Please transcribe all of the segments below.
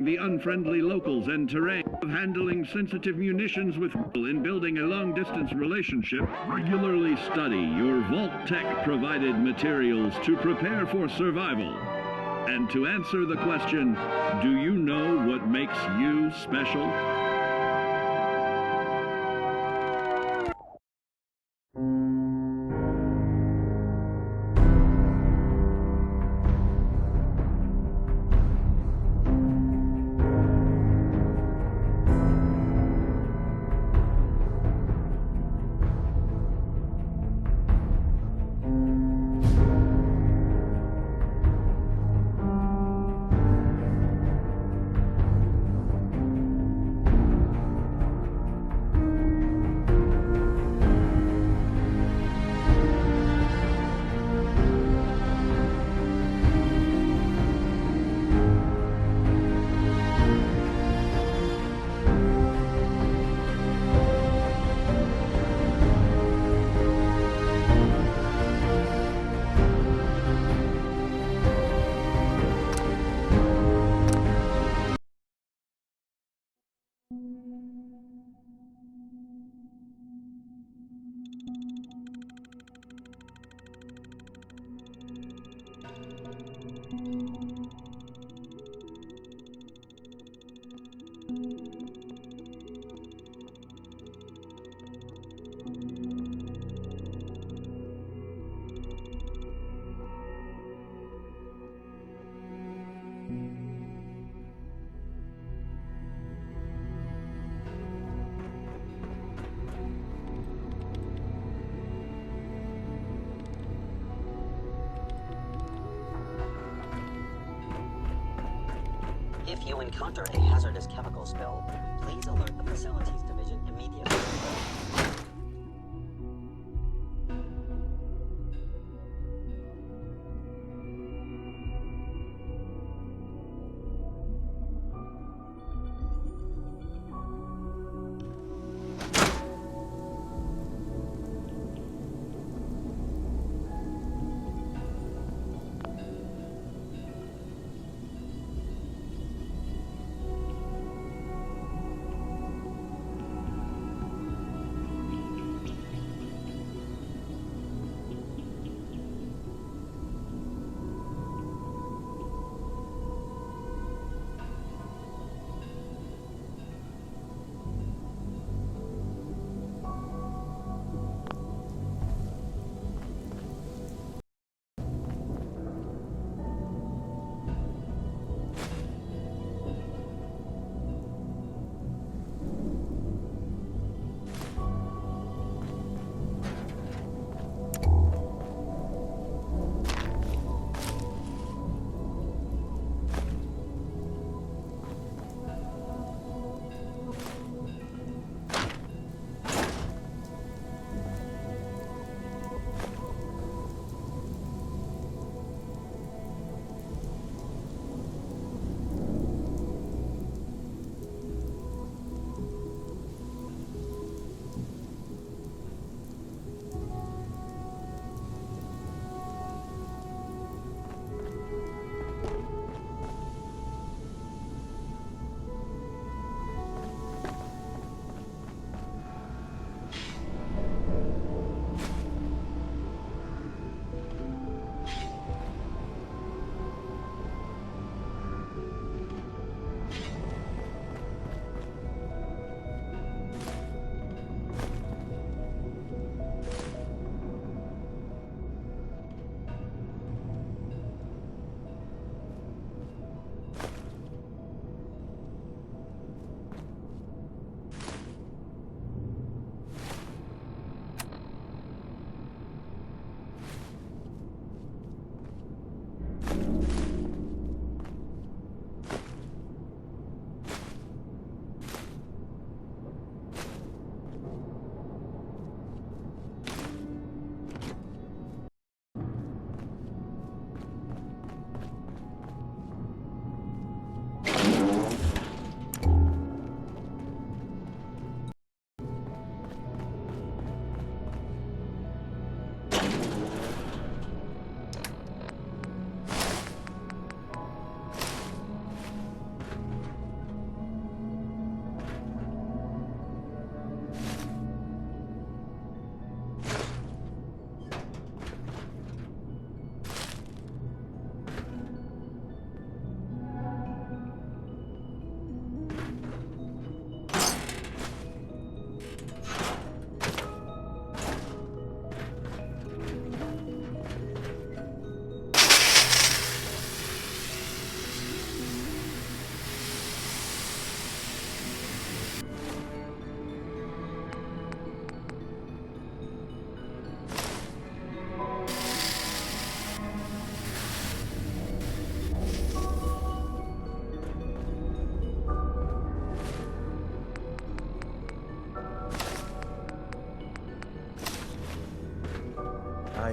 the unfriendly locals and terrain, of handling sensitive munitions with in building a long-distance relationship. Regularly study your Vault Tech-provided materials to prepare for survival. And to answer the question, do you know what makes you special? If you encounter a hazardous chemical spill, please alert the Facilities Division immediately.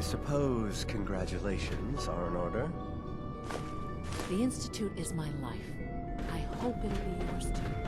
suppose congratulations are in order. The Institute is my life. I hope it'll be yours too.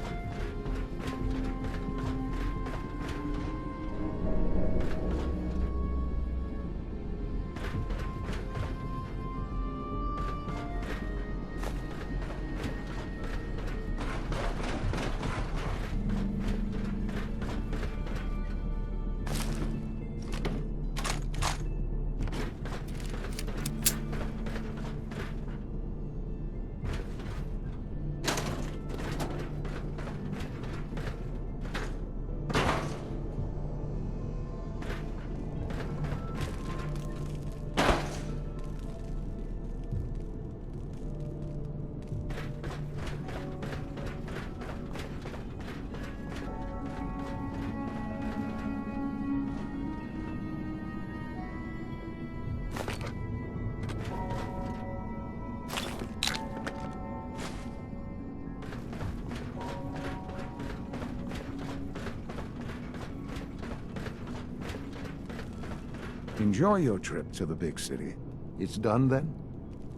Enjoy your trip to the big city. It's done then?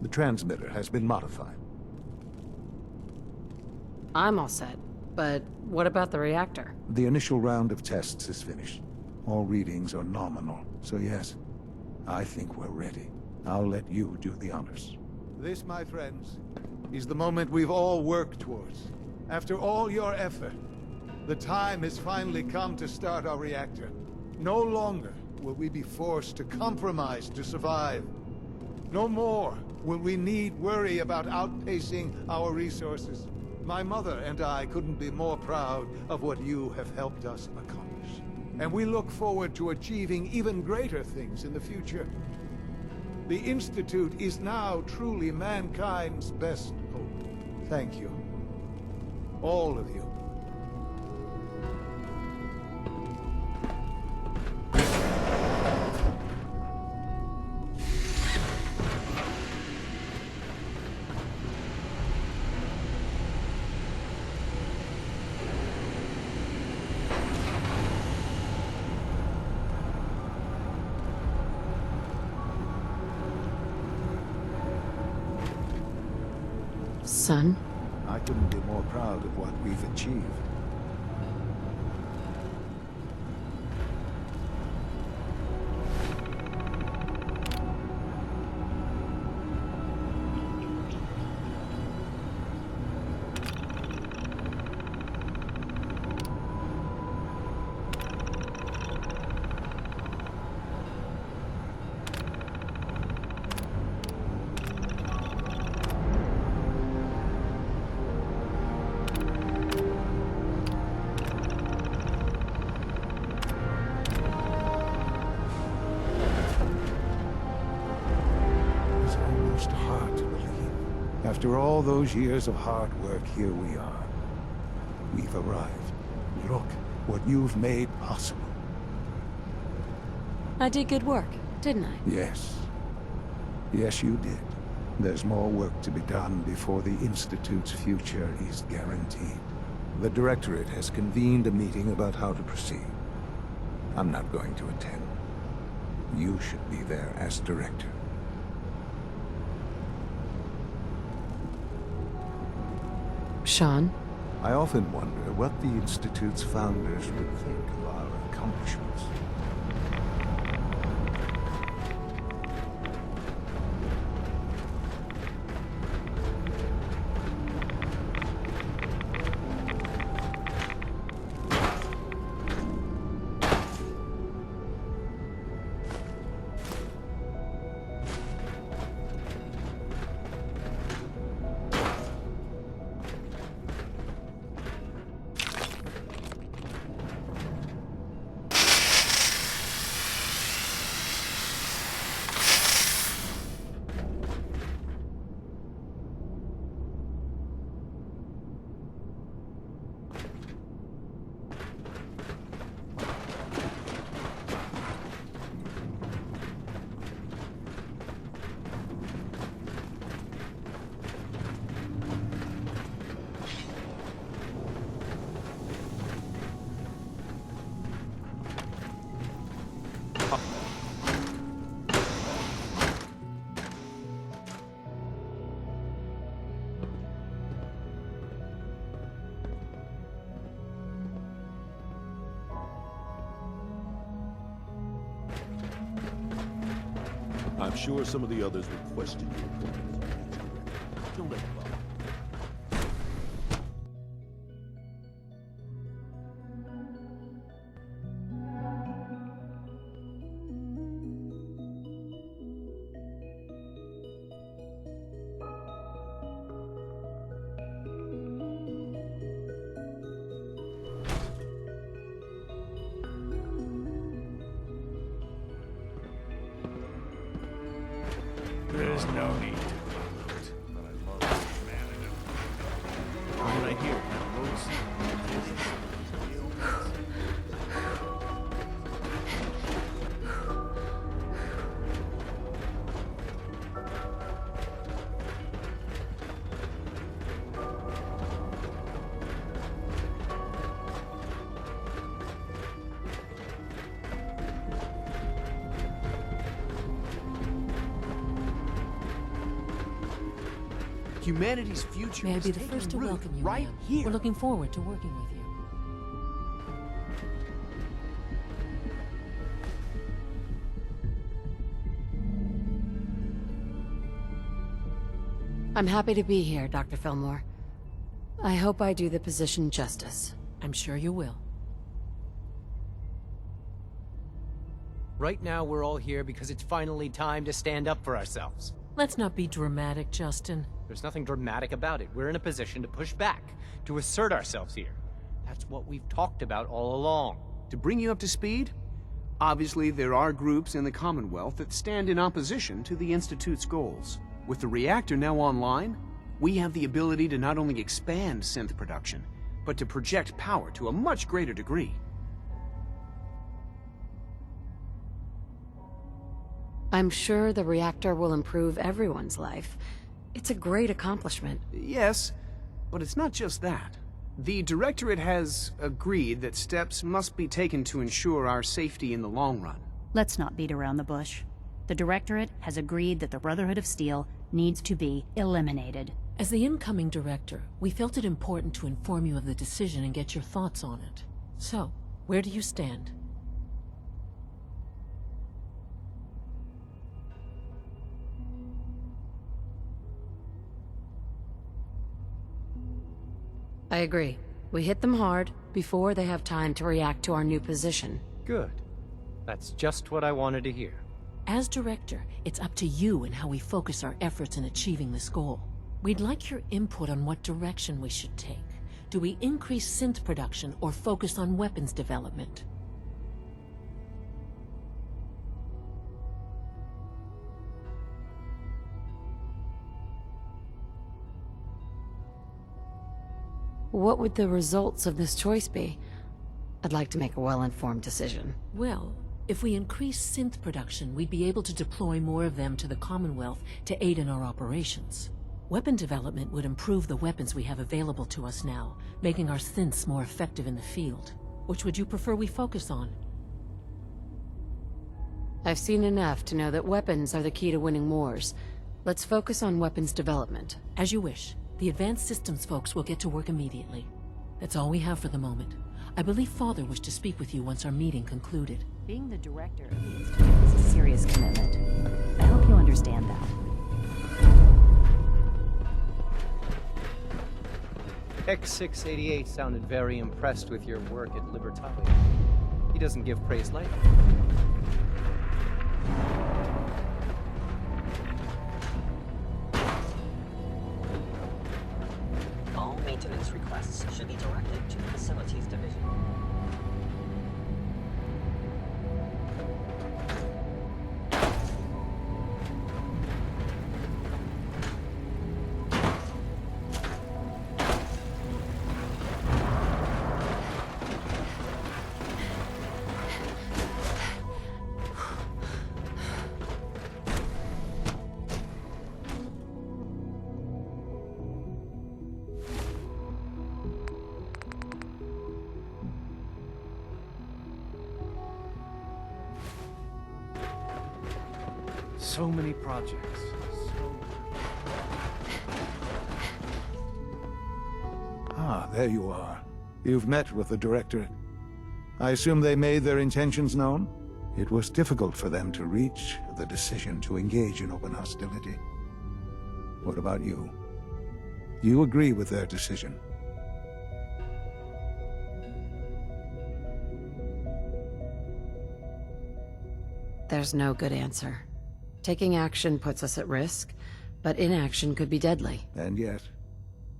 The transmitter has been modified. I'm all set, but what about the reactor? The initial round of tests is finished. All readings are nominal, so yes, I think we're ready. I'll let you do the honors. This, my friends, is the moment we've all worked towards. After all your effort, the time has finally come to start our reactor. No longer will we be forced to compromise to survive. No more will we need worry about outpacing our resources. My mother and I couldn't be more proud of what you have helped us accomplish. And we look forward to achieving even greater things in the future. The Institute is now truly mankind's best hope. Thank you. All of you. Son? I couldn't be more proud of what we've achieved. After all those years of hard work, here we are. We've arrived. Look what you've made possible. I did good work, didn't I? Yes. Yes, you did. There's more work to be done before the Institute's future is guaranteed. The Directorate has convened a meeting about how to proceed. I'm not going to attend. You should be there as Director. Sean? I often wonder what the Institute's founders would think of our accomplishments. I'm sure some of the others will question your appointment. Don't let them bother. There's no need to gloat, but I love this man and What I hear, Rose? Humanity's future May I is be the taking first to root welcome you, right ma'am. here. We're looking forward to working with you. I'm happy to be here, Dr. Fillmore. I hope I do the position justice. I'm sure you will. Right now, we're all here because it's finally time to stand up for ourselves. Let's not be dramatic, Justin. There's nothing dramatic about it. We're in a position to push back, to assert ourselves here. That's what we've talked about all along. To bring you up to speed, obviously there are groups in the Commonwealth that stand in opposition to the Institute's goals. With the reactor now online, we have the ability to not only expand synth production, but to project power to a much greater degree. I'm sure the reactor will improve everyone's life. It's a great accomplishment. Yes, but it's not just that. The Directorate has agreed that steps must be taken to ensure our safety in the long run. Let's not beat around the bush. The Directorate has agreed that the Brotherhood of Steel needs to be eliminated. As the incoming director, we felt it important to inform you of the decision and get your thoughts on it. So, where do you stand? I agree. We hit them hard before they have time to react to our new position. Good. That's just what I wanted to hear. As director, it's up to you and how we focus our efforts in achieving this goal. We'd like your input on what direction we should take. Do we increase synth production or focus on weapons development? What would the results of this choice be? I'd like to make a well-informed decision. Well, if we increase synth production, we'd be able to deploy more of them to the Commonwealth to aid in our operations. Weapon development would improve the weapons we have available to us now, making our synths more effective in the field. Which would you prefer we focus on? I've seen enough to know that weapons are the key to winning wars. Let's focus on weapons development. As you wish. The Advanced Systems folks will get to work immediately. That's all we have for the moment. I believe Father wished to speak with you once our meeting concluded. Being the director of the Institute is a serious commitment. I hope you understand that. X688 sounded very impressed with your work at Libertalia. He doesn't give praise lightly. All maintenance requests should be directed to the Facilities Division. So many projects. Ah, there you are. You've met with the Directorate. I assume they made their intentions known? It was difficult for them to reach the decision to engage in open hostility. What about you? You agree with their decision? There's no good answer. Taking action puts us at risk, but inaction could be deadly. And yet,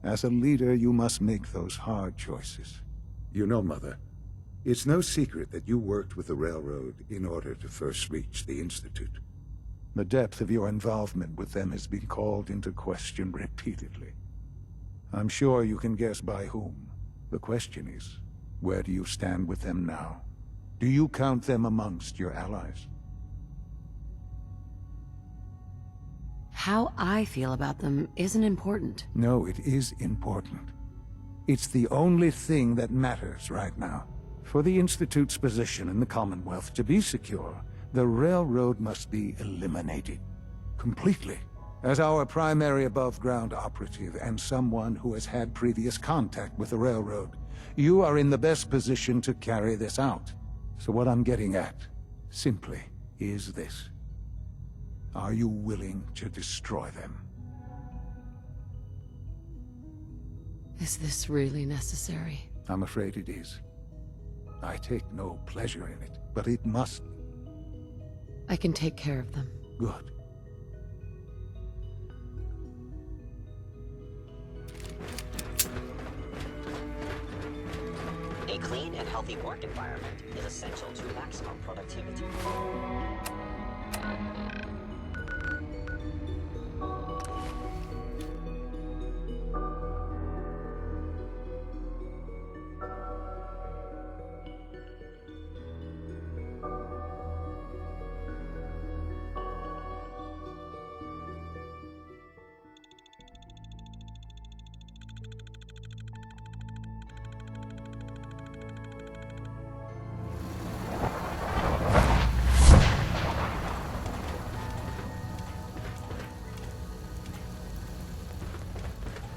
as a leader, you must make those hard choices. You know, Mother, it's no secret that you worked with the Railroad in order to first reach the Institute. The depth of your involvement with them has been called into question repeatedly. I'm sure you can guess by whom. The question is, where do you stand with them now? Do you count them amongst your allies? How I feel about them isn't important. No, it is important. It's the only thing that matters right now. For the Institute's position in the Commonwealth to be secure, the Railroad must be eliminated. Completely. As our primary above-ground operative and someone who has had previous contact with the Railroad, you are in the best position to carry this out. So what I'm getting at, simply, is this. Are you willing to destroy them? Is this really necessary? I'm afraid it is. I take no pleasure in it, but it must. I can take care of them. Good. A clean and healthy work environment is essential to maximum productivity.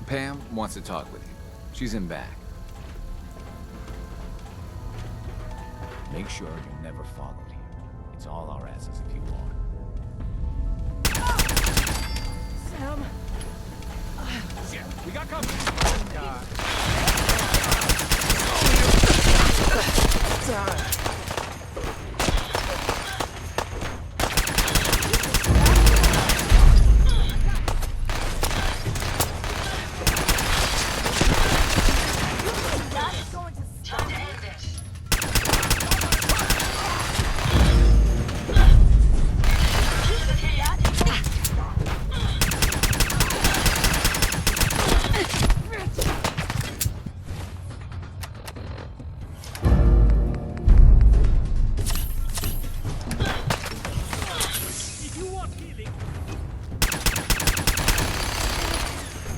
Pam wants to talk with you. She's in back. Make sure you're never followed here. It's all our asses if you are. Sam! Shit, we got company!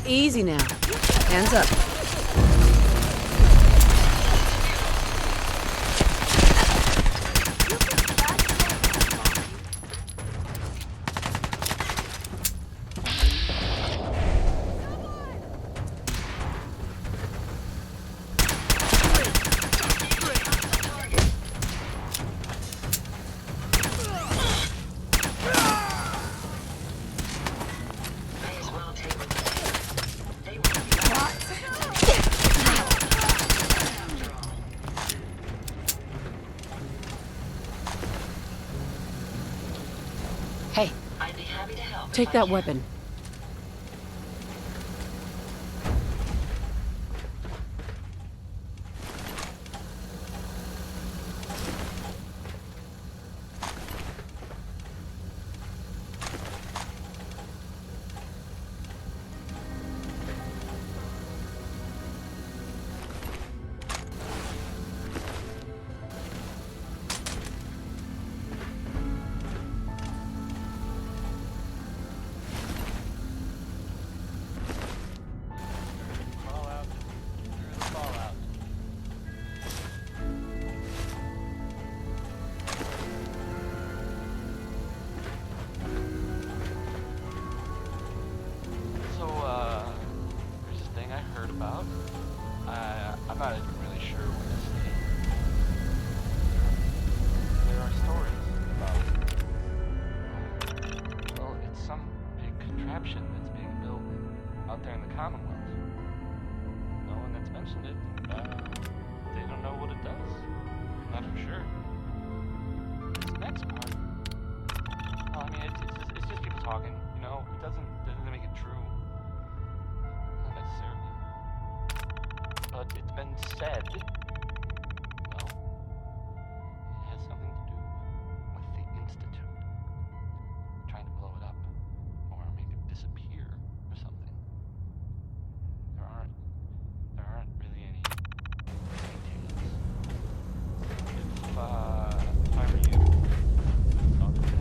Easy now. Hands up. Hey, take that weapon. I'm not even really sure what to say. There are stories. worsened it, they don't know what it does. Not for sure. This next part, well, I mean, it's just people talking, you know? It doesn't make it true. Not necessarily. But it's been said, well, it has something to do with the Institute. Trying to blow it up, or make it disappear, or something. There aren't really any details. If I were you, I would say.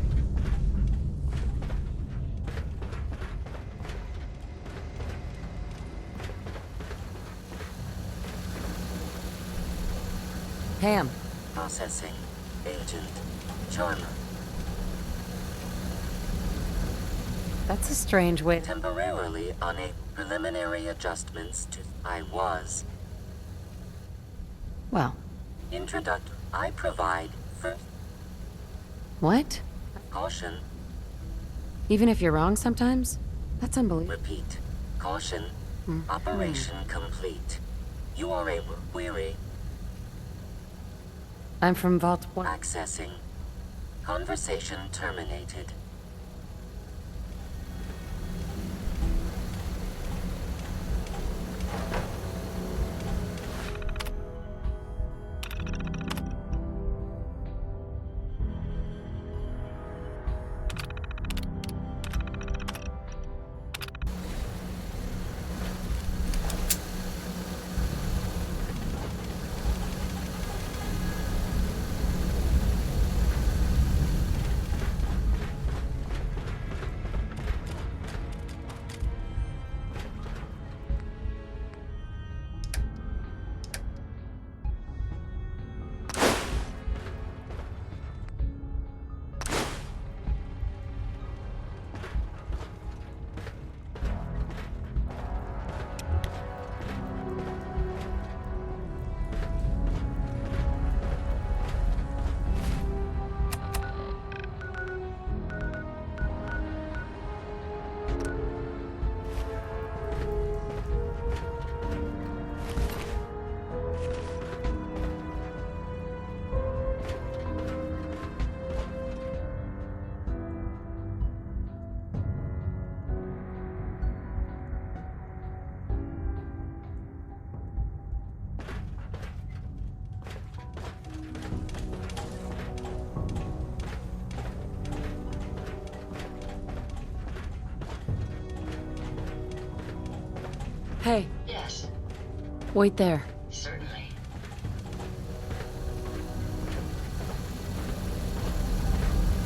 Ham. Processing. Agent. Charmer. That's a strange way. Temporarily unable. Preliminary adjustments to... I was. Well. Introductory. I provide first. What? Caution. Even if you're wrong sometimes? That's unbelievable. Repeat. Caution. Operation complete. You are a query. I'm from Vault 1. Accessing. Conversation terminated. Hey. Yes. Wait there. Certainly.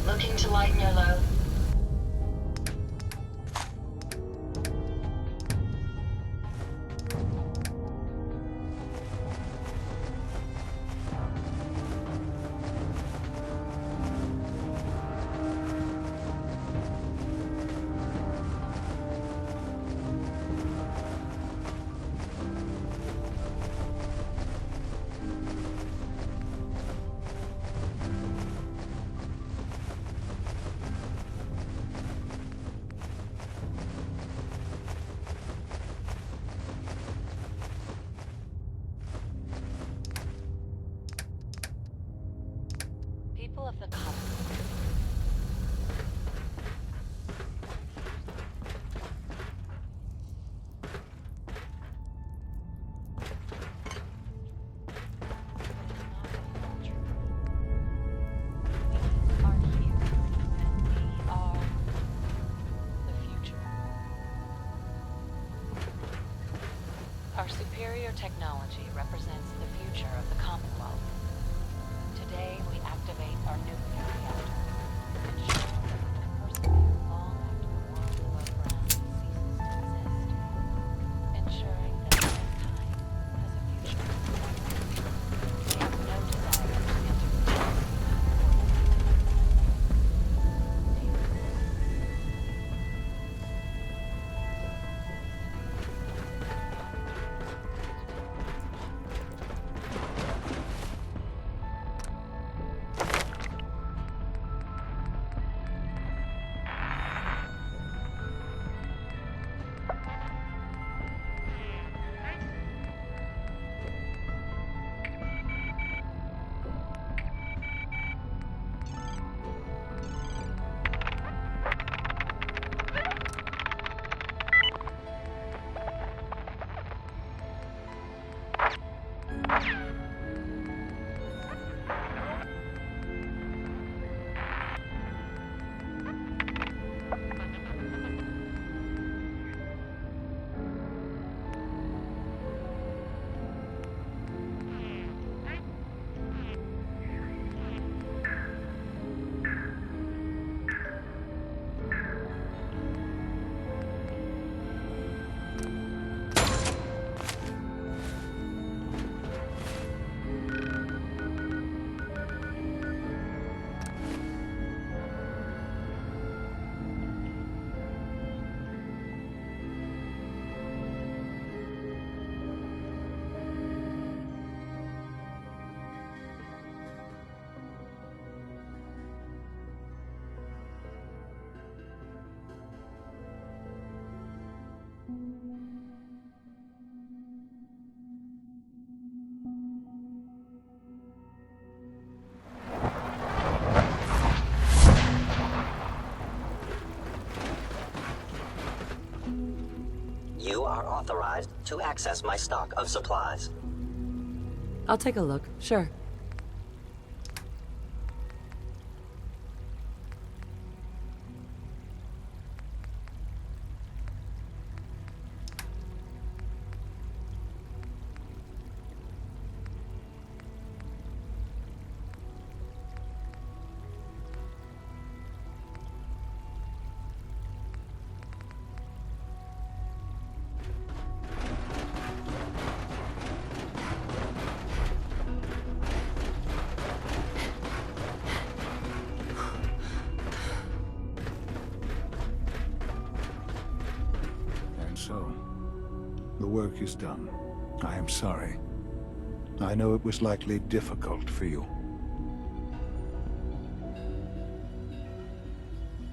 Looking to lighten your load. People of the Commonwealth. Our superior technology represents the future of the Commonwealth. Today, we activate our nuclear reactor, ensuring that it will persevere long after the world above ground ceases to exist. Ensuring that mankind has a future. We have no desire to interfere. You are authorized to access my stock of supplies. I'll take a look, sure. So, the work is done. I am sorry. I know it was likely difficult for you.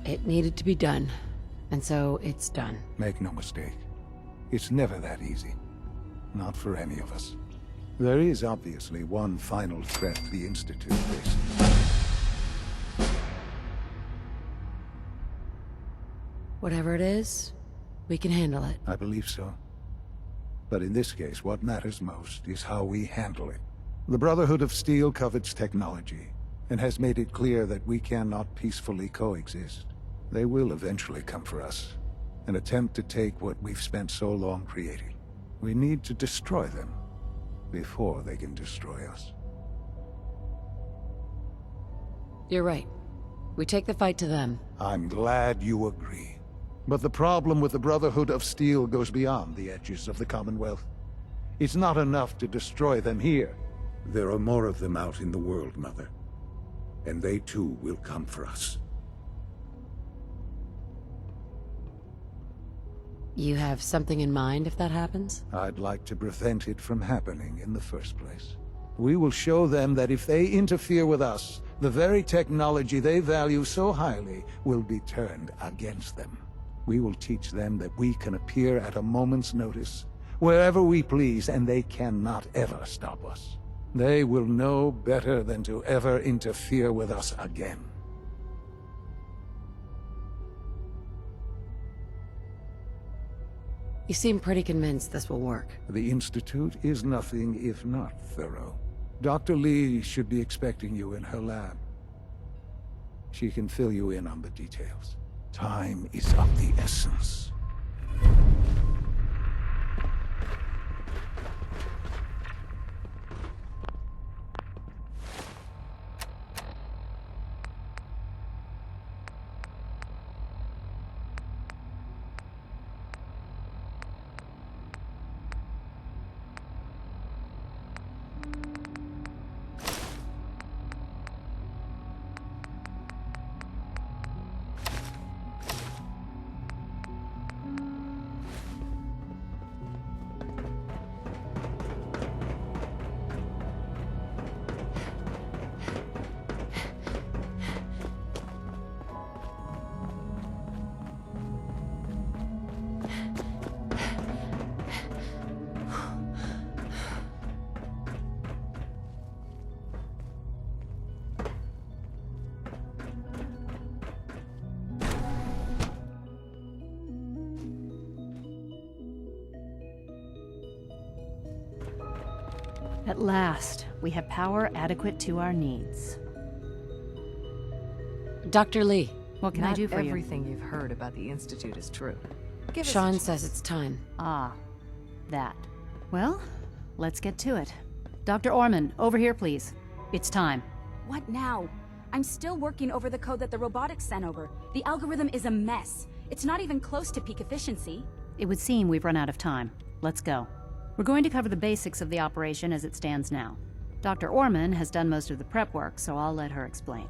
It needed to be done, and so it's done. Make no mistake. It's never that easy. Not for any of us. There is obviously one final threat the Institute faces. Whatever it is, we can handle it. I believe so. But in this case, what matters most is how we handle it. The Brotherhood of Steel covets technology, and has made it clear that we cannot peacefully coexist. They will eventually come for us, and attempt to take what we've spent so long creating. We need to destroy them, before they can destroy us. You're right. We take the fight to them. I'm glad you agree. But the problem with the Brotherhood of Steel goes beyond the edges of the Commonwealth. It's not enough to destroy them here. There are more of them out in the world, Mother. And they too will come for us. You have something in mind if that happens? I'd like to prevent it from happening in the first place. We will show them that if they interfere with us, the very technology they value so highly will be turned against them. We will teach them that we can appear at a moment's notice, wherever we please, and they cannot ever stop us. They will know better than to ever interfere with us again. You seem pretty convinced this will work. The Institute is nothing if not thorough. Dr. Lee should be expecting you in her lab. She can fill you in on the details. Time is of the essence. At last, we have power adequate to our needs. Dr. Lee. What can I do for you? Not everything you've heard about the Institute is true. Sean says it's time. Ah, that. Well, let's get to it. Dr. Orman, over here, please. It's time. What now? I'm still working over the code that the robotics sent over. The algorithm is a mess. It's not even close to peak efficiency. It would seem we've run out of time. Let's go. We're going to cover the basics of the operation as it stands now. Dr. Orman has done most of the prep work, so I'll let her explain.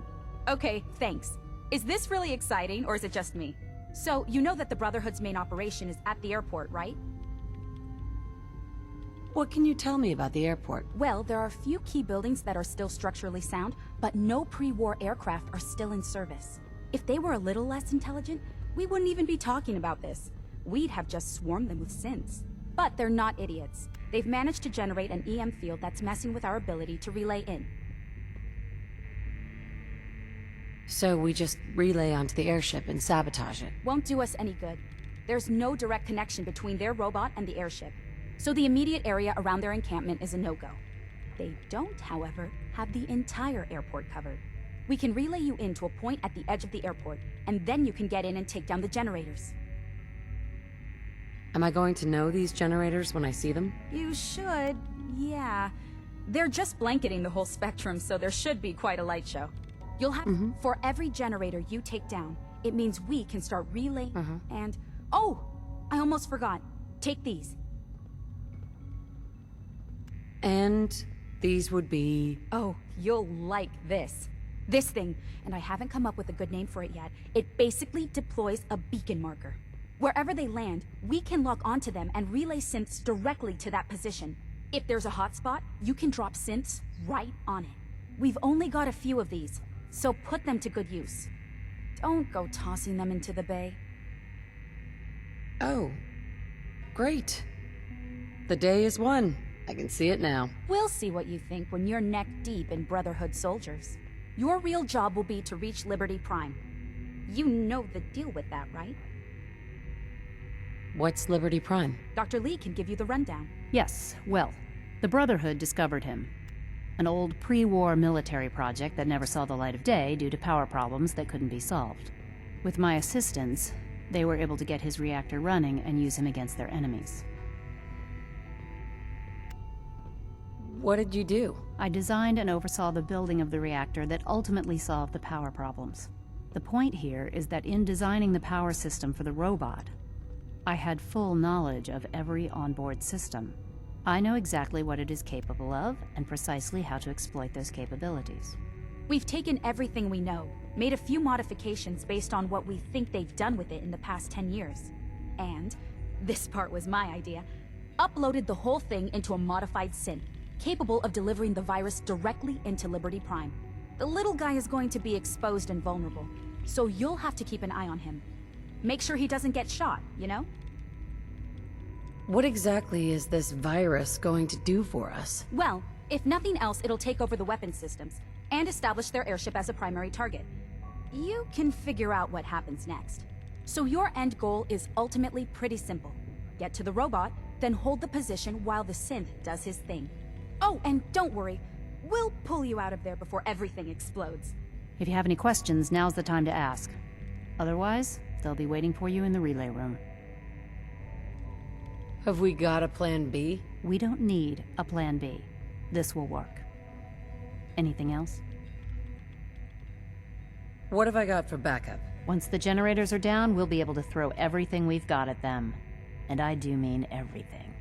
Okay, thanks. Is this really exciting, or is it just me? So, you know that the Brotherhood's main operation is at the airport, right? What can you tell me about the airport? Well, there are a few key buildings that are still structurally sound, but no pre-war aircraft are still in service. If they were a little less intelligent, we wouldn't even be talking about this. We'd have just swarmed them with synths. But they're not idiots. They've managed to generate an EM field that's messing with our ability to relay in. So we just relay onto the airship and sabotage it. Won't do us any good. There's no direct connection between their robot and the airship, so the immediate area around their encampment is a no-go. They don't, however, have the entire airport covered. We can relay you in to a point at the edge of the airport, and then you can get in and take down the generators. Am I going to know these generators when I see them? You should, yeah. They're just blanketing the whole spectrum, so there should be quite a light show. You'll have, for every generator you take down, it means we can start relaying and... Oh! I almost forgot. Take these. And these would be... Oh, you'll like this. This thing, and I haven't come up with a good name for it yet, it basically deploys a beacon marker. Wherever they land, we can lock onto them and relay synths directly to that position. If there's a hotspot, you can drop synths right on it. We've only got a few of these, so put them to good use. Don't go tossing them into the bay. Oh, great. The day is won. I can see it now. We'll see what you think when you're neck deep in Brotherhood soldiers. Your real job will be to reach Liberty Prime. You know the deal with that, right? What's Liberty Prime? Dr. Lee can give you the rundown. Yes, well, the Brotherhood discovered him. An old pre-war military project that never saw the light of day due to power problems that couldn't be solved. With my assistance, they were able to get his reactor running and use him against their enemies. What did you do? I designed and oversaw the building of the reactor that ultimately solved the power problems. The point here is that in designing the power system for the robot, I had full knowledge of every onboard system. I know exactly what it is capable of and precisely how to exploit those capabilities. We've taken everything we know, made a few modifications based on what we think they've done with it in the past 10 years. And, this part was my idea, uploaded the whole thing into a modified synth, capable of delivering the virus directly into Liberty Prime. The little guy is going to be exposed and vulnerable, so you'll have to keep an eye on him. Make sure he doesn't get shot, you know? What exactly is this virus going to do for us? Well, if nothing else, it'll take over the weapon systems and establish their airship as a primary target. You can figure out what happens next. So your end goal is ultimately pretty simple. Get to the robot, then hold the position while the synth does his thing. Oh, and don't worry, we'll pull you out of there before everything explodes. If you have any questions, now's the time to ask. Otherwise, they'll be waiting for you in the relay room. Have we got a plan B? We don't need a plan B. This will work. Anything else? What have I got for backup? Once the generators are down, we'll be able to throw everything we've got at them. And I do mean everything.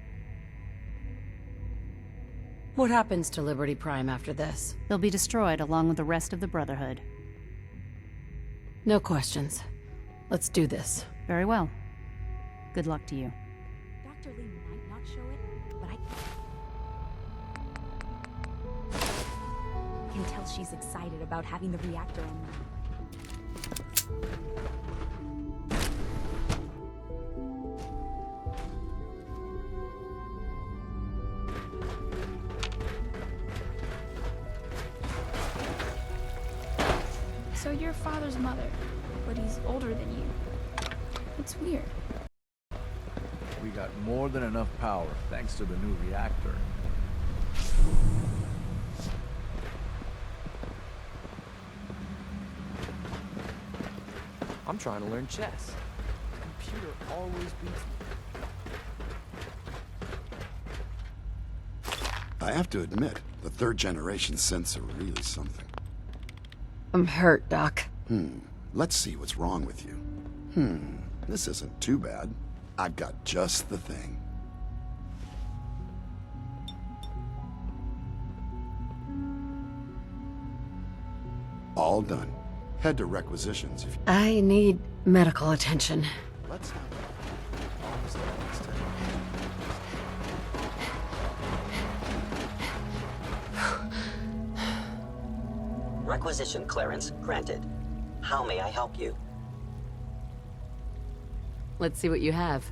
What happens to Liberty Prime after this? They'll be destroyed along with the rest of the Brotherhood. No questions. Let's do this. Very well. Good luck to you. Dr. Lee might not show it, but I can tell she's excited about having the reactor online. So you're father's mother, but he's older than you. It's weird. We got more than enough power thanks to the new reactor. I'm trying to learn chess. The computer always beats me. I have to admit, the third-generation synths are really something. I'm hurt, Doc. Let's see what's wrong with you. This isn't too bad. I've got just the thing. All done. Head to requisitions if you... I need medical attention. Let's have Requisition clearance granted. How may I help you? Let's see what you have.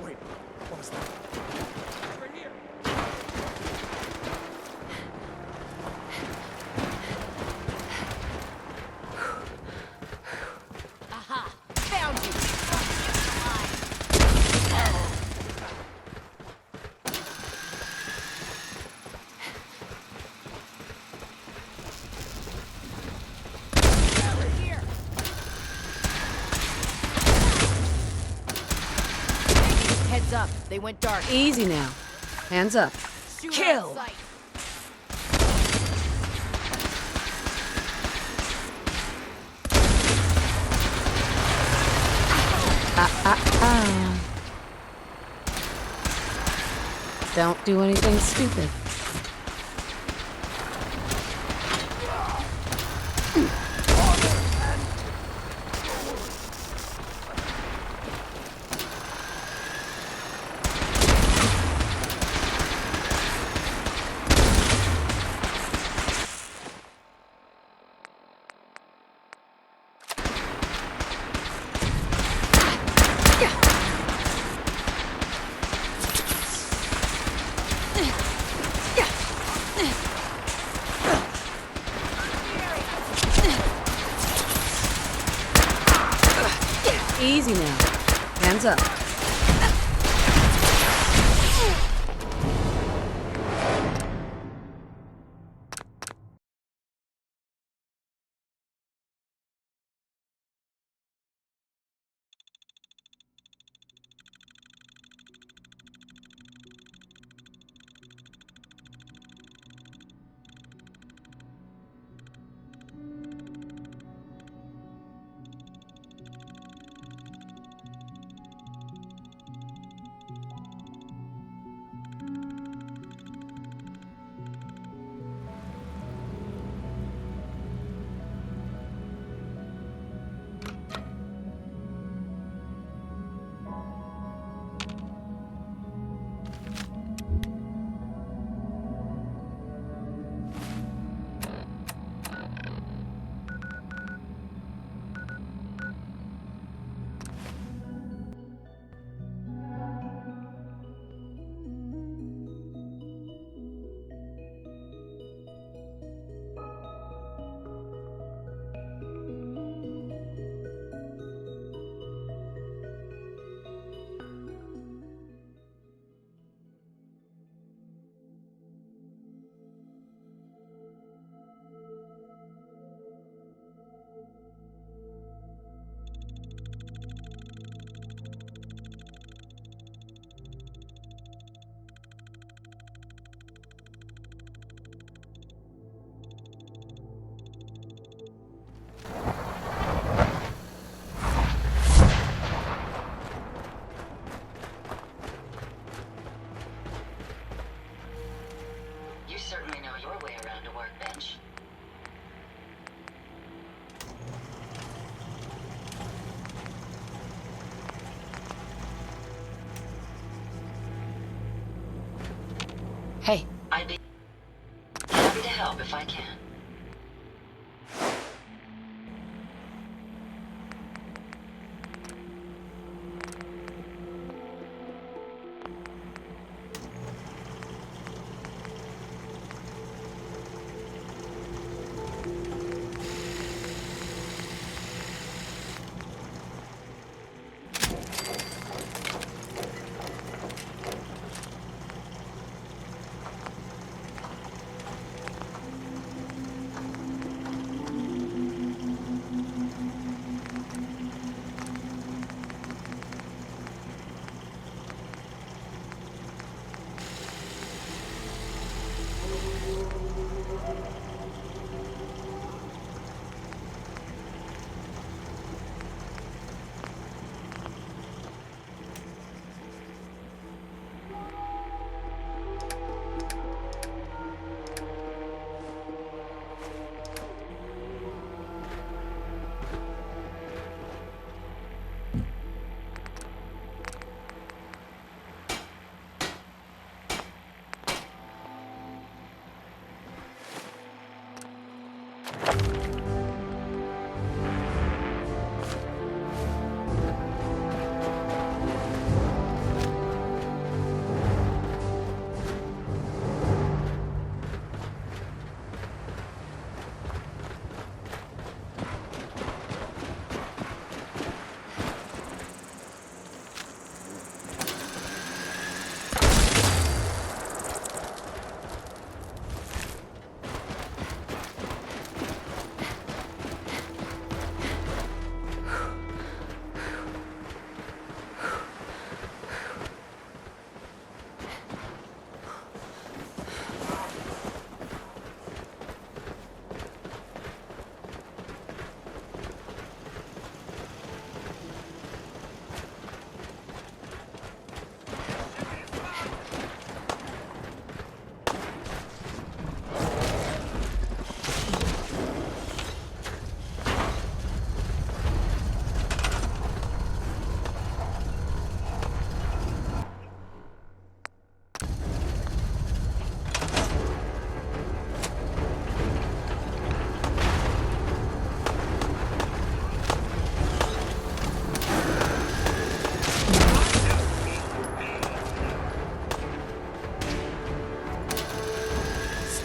Wait, what was that? Right here! Heads up, they went dark. Easy now. Hands up. Kill! Don't do anything stupid. Easy now. Hands up. You certainly know your way around a workbench. Hey. I'd be happy to help if I can.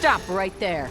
Stop right there.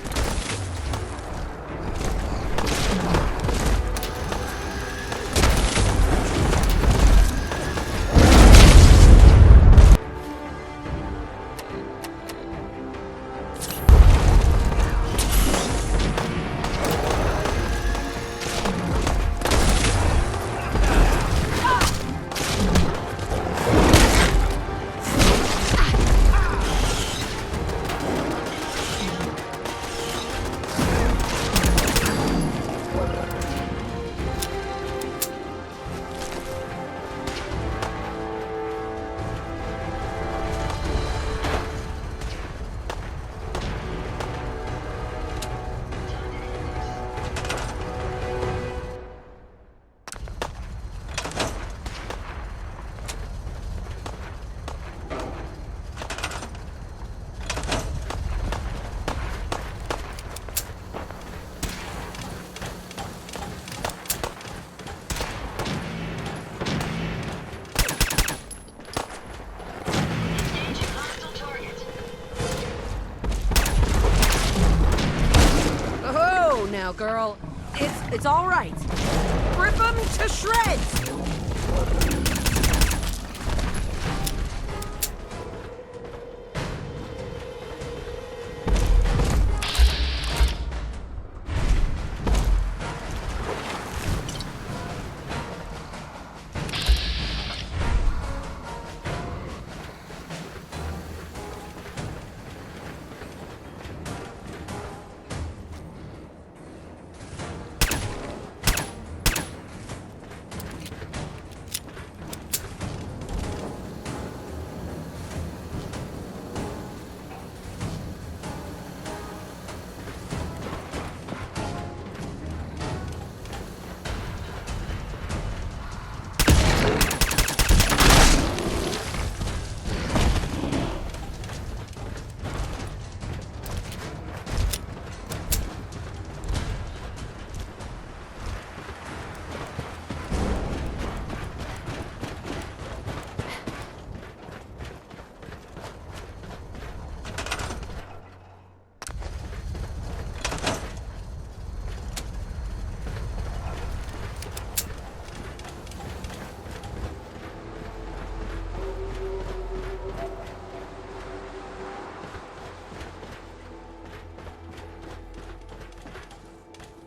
Now, girl, it's all right. Rip 'em to shreds!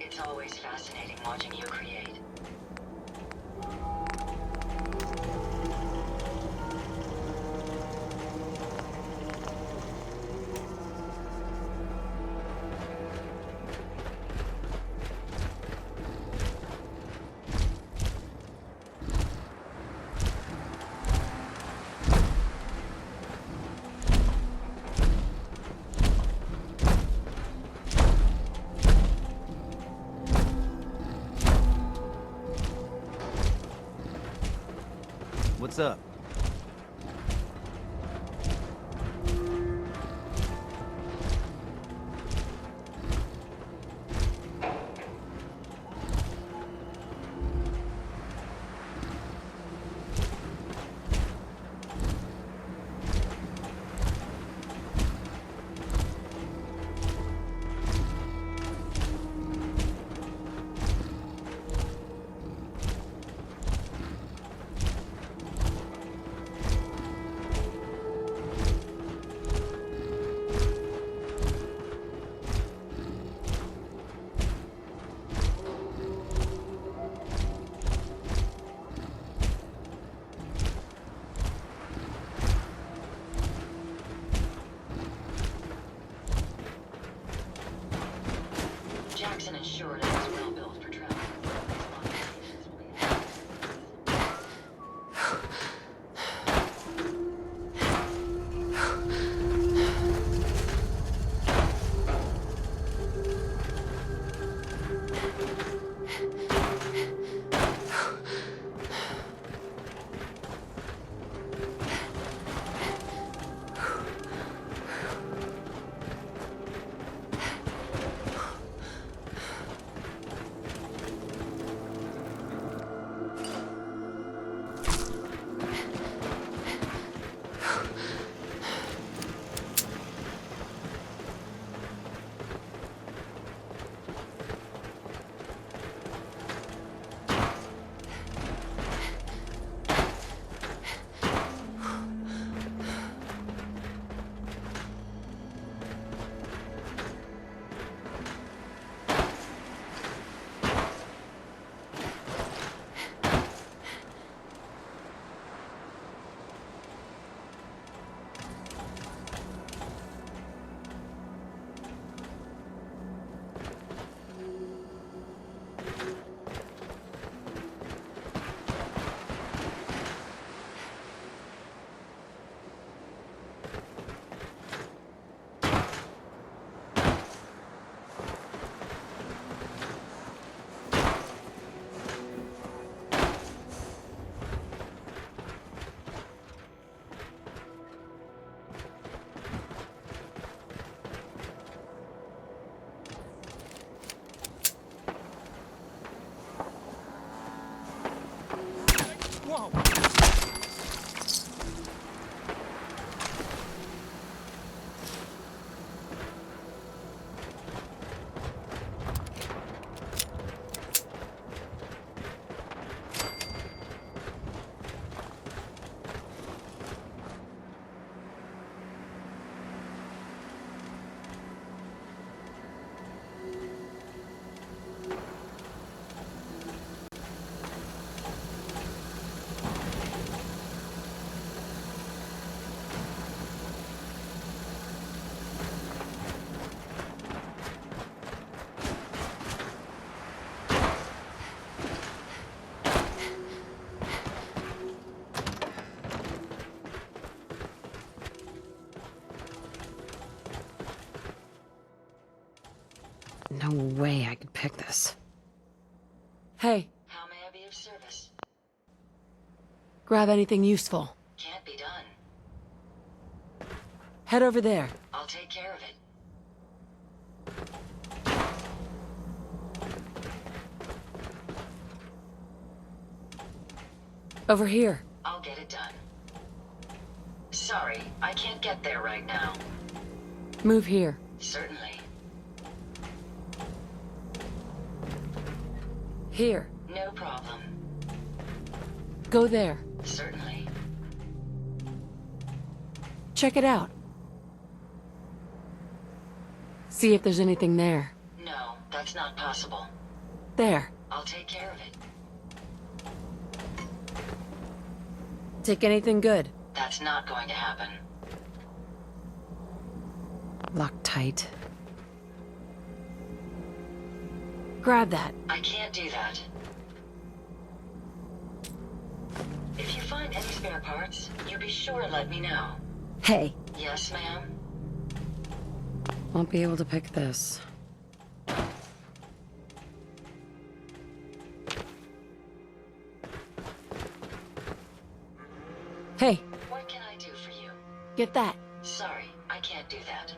It's always fascinating watching you create. What's up? Jackson ensured it was well built for travel. No way I could pick this. Hey, How may I be of service? grab anything useful. Can't be done. Head over there. I'll take care of it. Over here. I'll get it done. Sorry, I can't get there right now. Move here. Certainly. Here. No problem. Go there. Certainly. Check it out. See if there's anything there. No, that's not possible. There. I'll take care of it. Take anything good. That's not going to happen. Lock tight. Grab that. I can't do that. If you find any spare parts, you be sure to let me know. Hey. Yes, ma'am? Won't be able to pick this. Hey. What can I do for you? Get that. Sorry, I can't do that.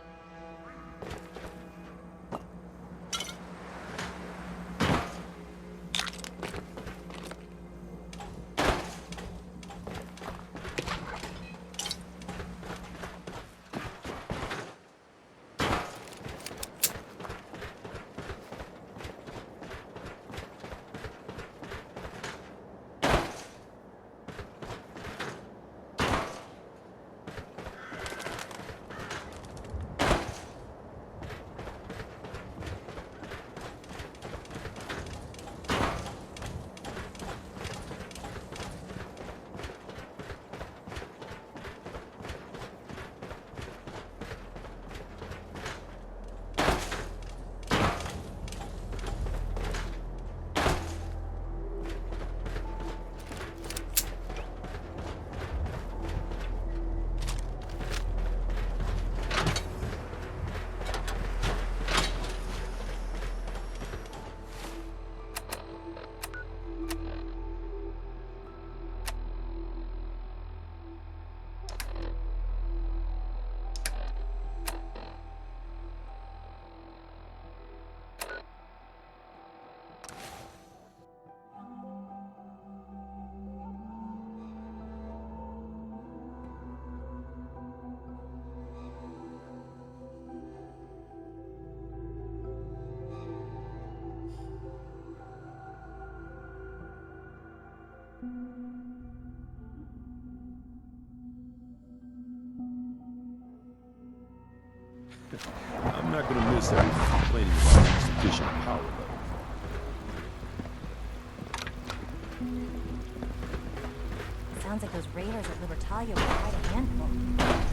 I'm not gonna miss everything complaining about insufficient power level. Sounds like those raiders at Libertalia were quite a handful.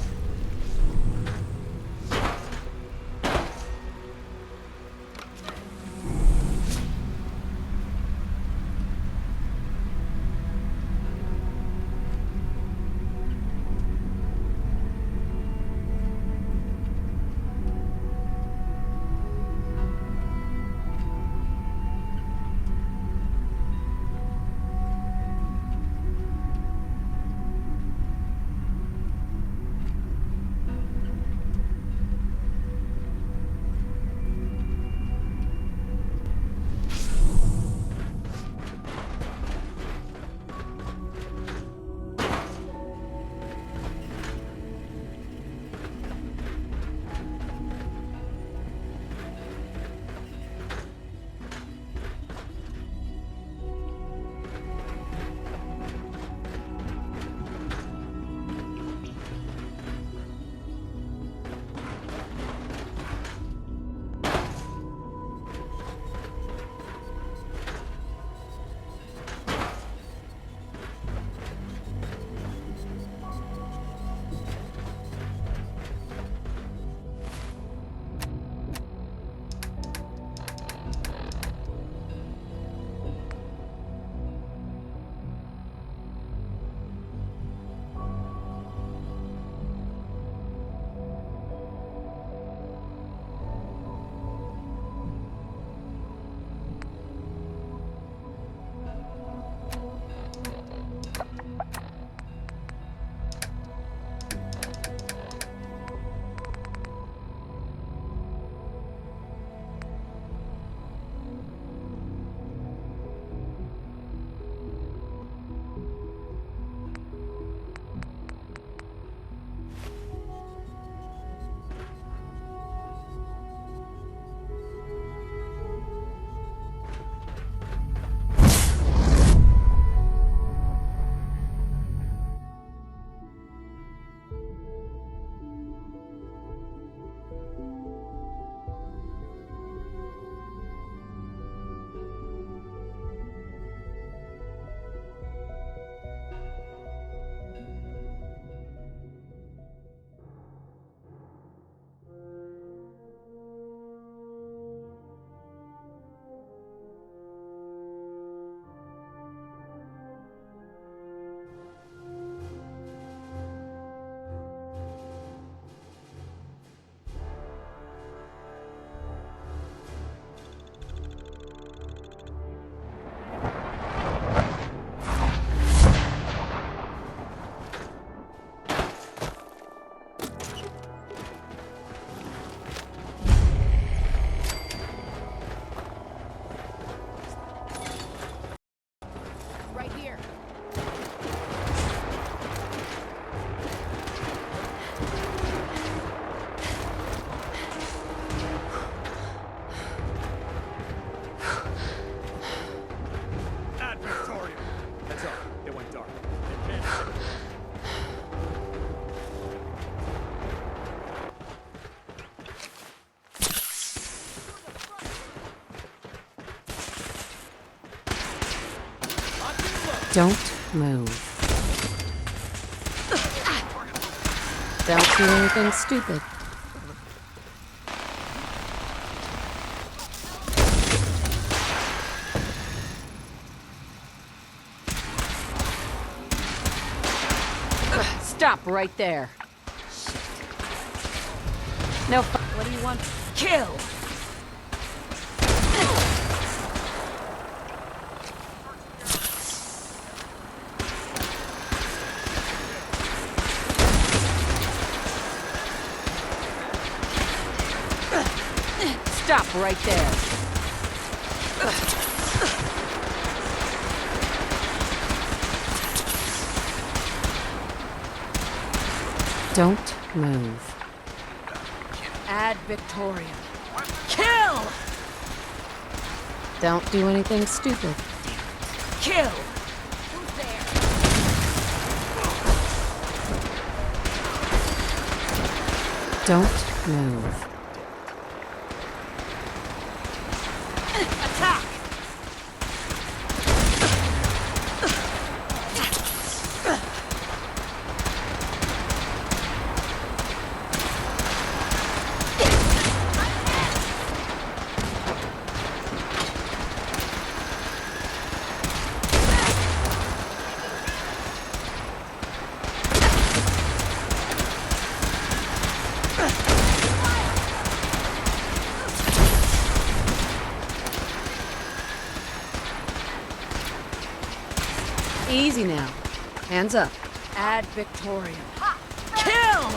Don't move. Don't do anything stupid. Stop right there. No, what do you want? Kill! Stop right there. Don't move. Ad Victoriam. Kill! Don't do anything stupid. Kill! Don't move. Attack! Easy now. Hands up. Ad Victoriam. Kill!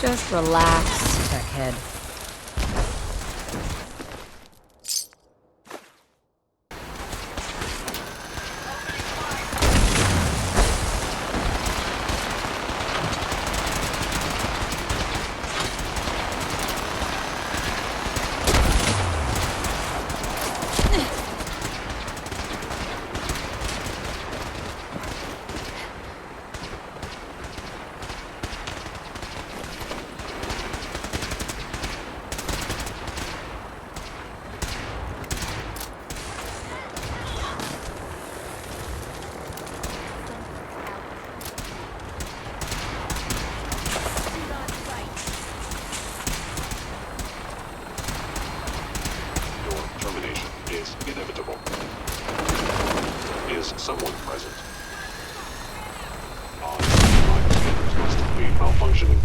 Just relax, techhead. Inevitable. Is someone present? My scanners must be malfunctioning.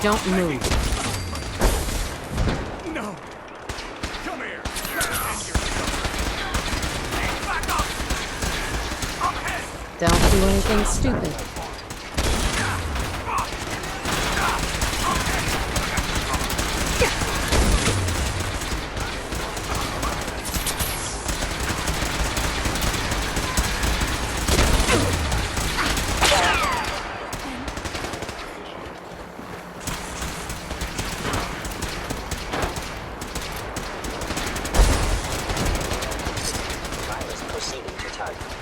Don't move. No! Come here! Don't do anything stupid. Virus proceeding to target.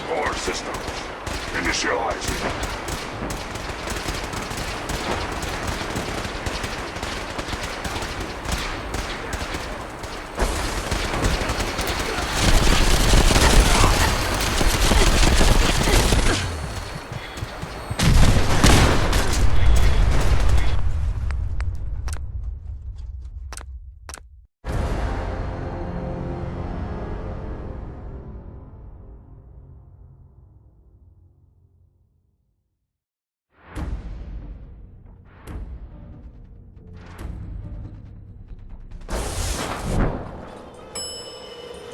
Core systems. Initializing.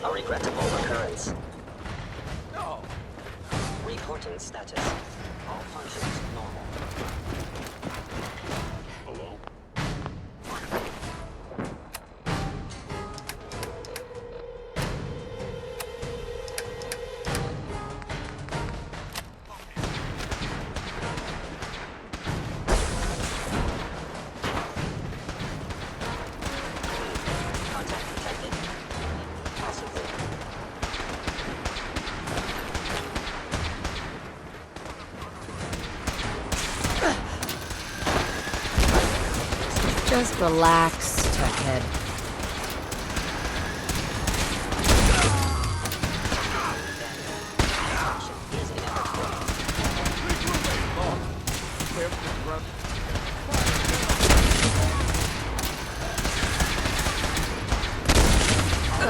A regrettable occurrence. No! Reporting status. All functions normal. Hello? Contact detected. Possibly. Just relax, Techhead. Is inevitable.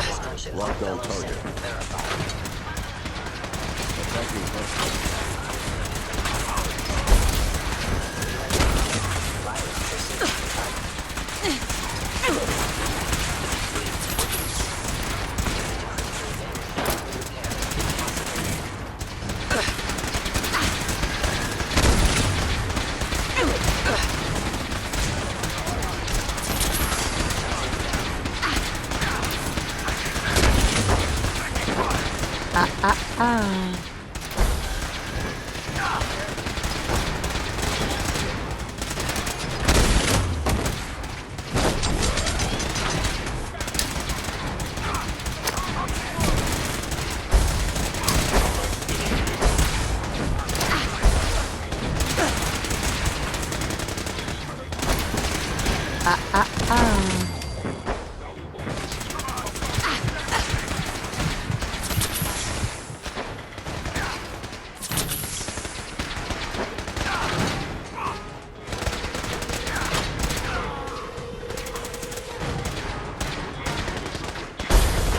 Destruction of Lockdown fellow target. center verified. Attacking hostile. Virus proceeding to target.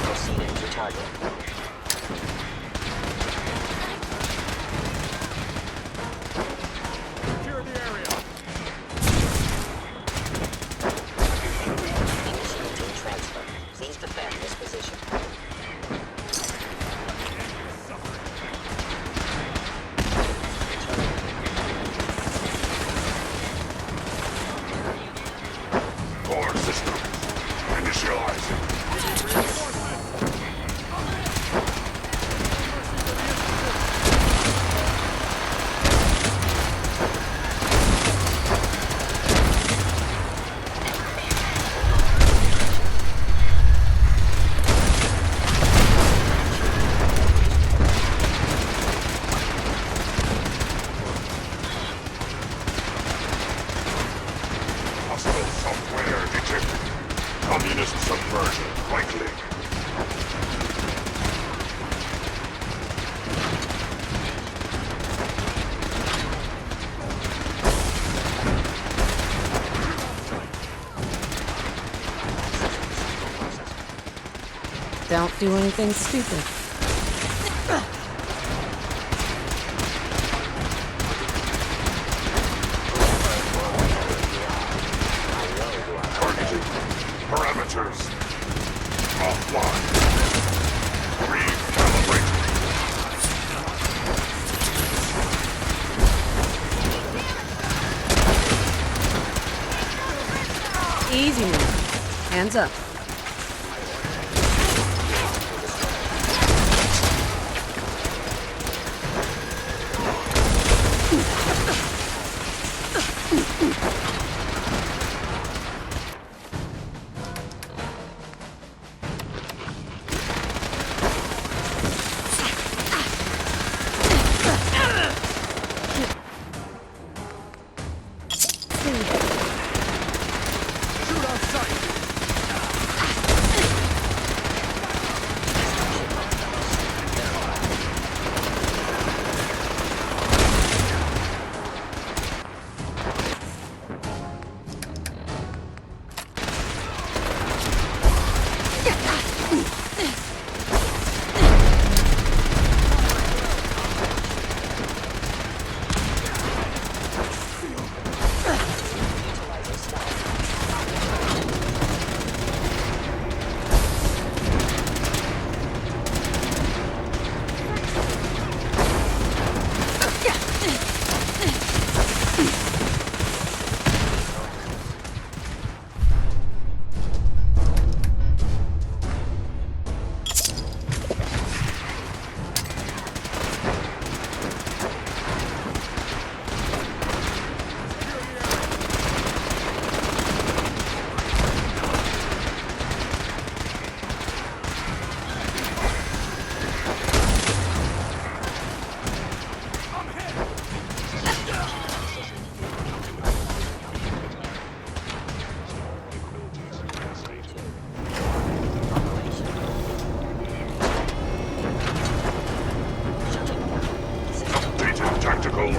Proceeding to target. Secure the area! Initiating transfer. Please defend this position. Core systems. Initializing. Subversion, right click. Don't do anything stupid. Targeting. Parameters. Offline. Recalibrate. Easy now. Hands up.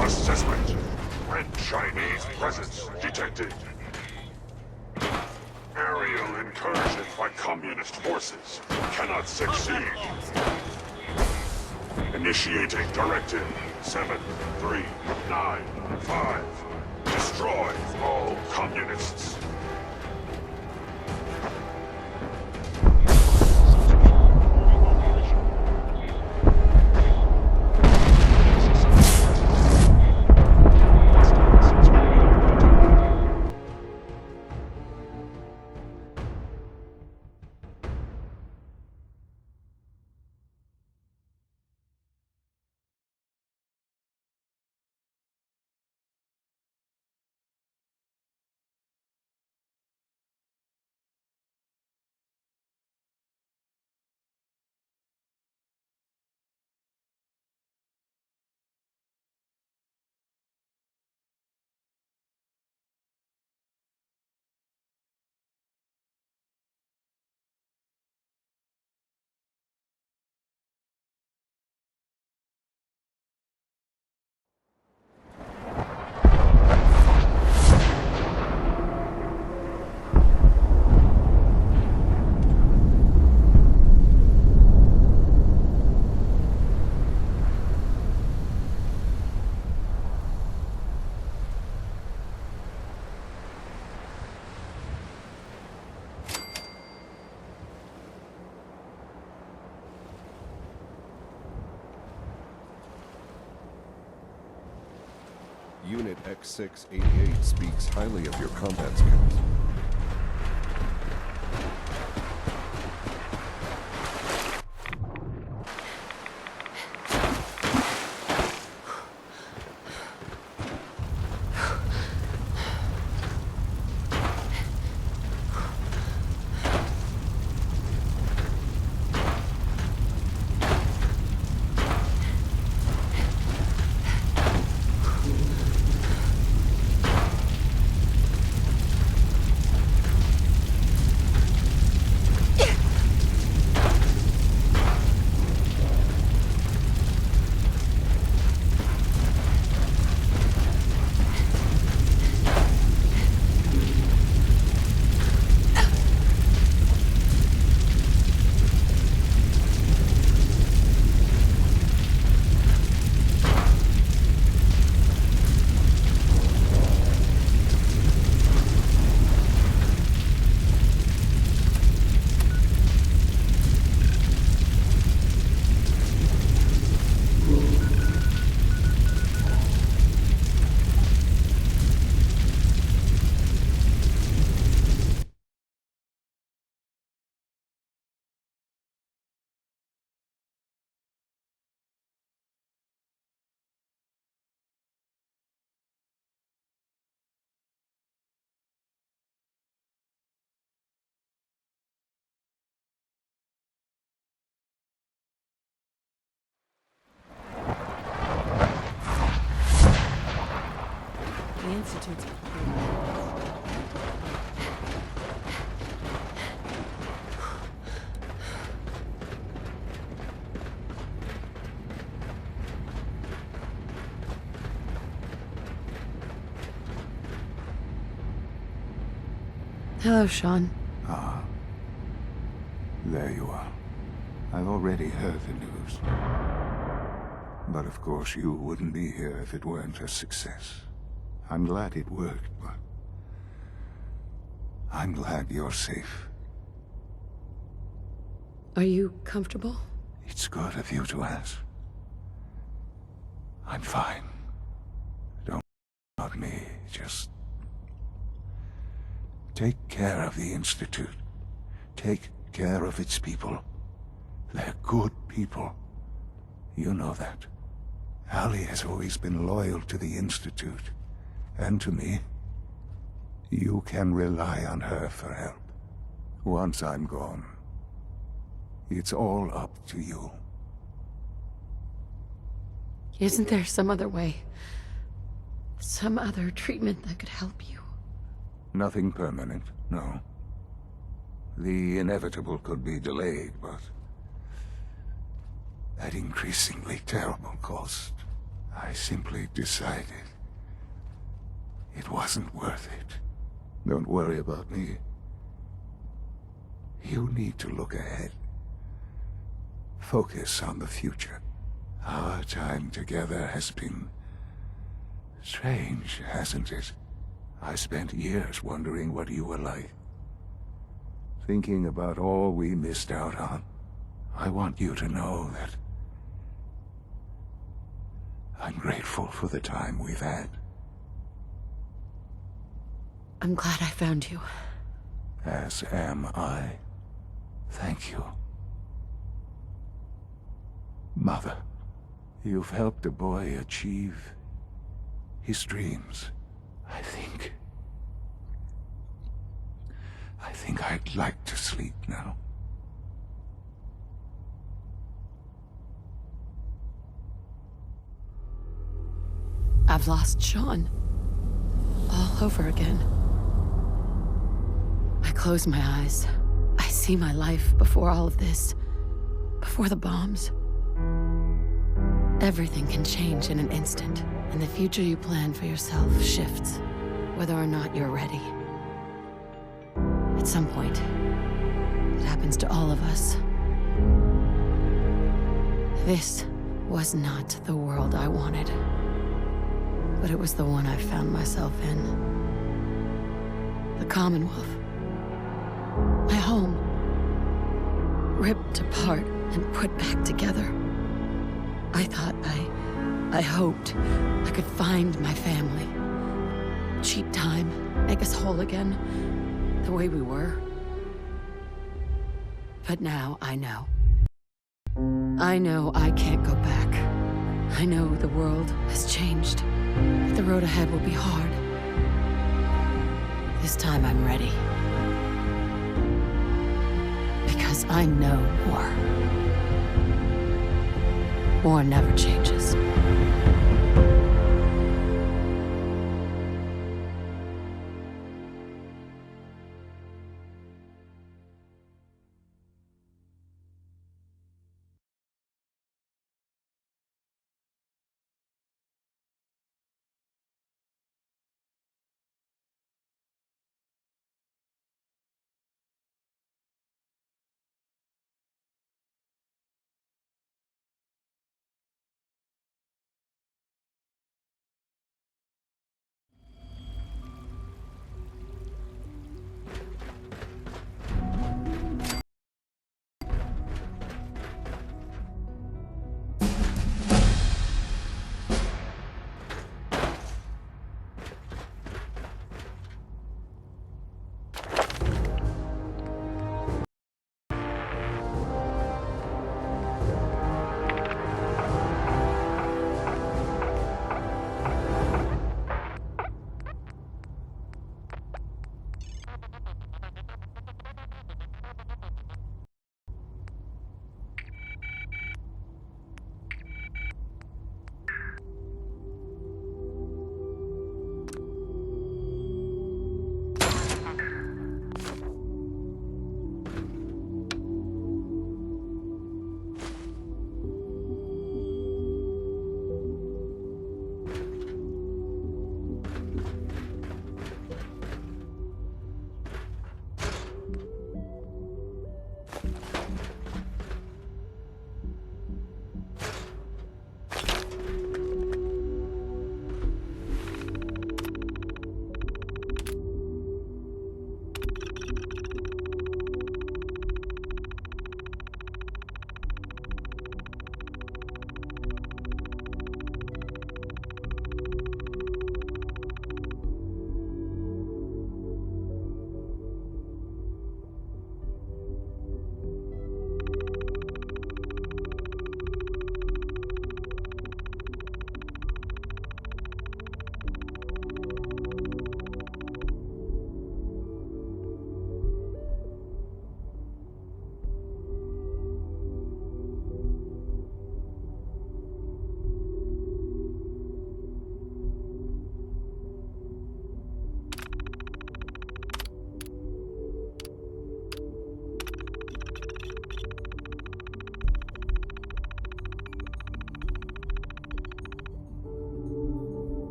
Assessment. Red Chinese presence detected. Aerial incursion by communist forces cannot succeed. Initiating directive 7395. Destroy all communists. Unit X688 speaks highly of your combat skills. Institute's... Hello, Sean. Ah. There you are. I've already heard the news. But of course you wouldn't be here if it weren't a success. I'm glad it worked, but... I'm glad you're safe. Are you comfortable? It's good of you to ask. I'm fine. Don't worry about me, just... take care of the Institute. Take care of its people. They're good people. You know that. Allie has always been loyal to the Institute. And to me. You can rely on her for help. Once I'm gone, it's all up to you. Isn't there some other way? Some other treatment that could help you? Nothing permanent, no. The inevitable could be delayed, but... at increasingly terrible cost, I simply decided it wasn't worth it. Don't worry about me. You need to look ahead. Focus on the future. Our time together has been strange, hasn't it? I spent years wondering what you were like. Thinking about all we missed out on. I want you to know that I'm grateful for the time we've had. I'm glad I found you. As am I. Thank you. Mother, you've helped a boy achieve his dreams. I think I'd like to sleep now. I've lost Sean. All over again. I close my eyes. I see my life before all of this. Before the bombs. Everything can change in an instant, and the future you plan for yourself shifts, whether or not you're ready. At some point, it happens to all of us. This was not the world I wanted, but it was the one I found myself in. The Commonwealth. My home. Ripped apart and put back together. I hoped I could find my family. Cheat time, make us whole again, the way we were. But now I know. I know I can't go back. I know the world has changed. But the road ahead will be hard. This time I'm ready. Because I know more. War never changes.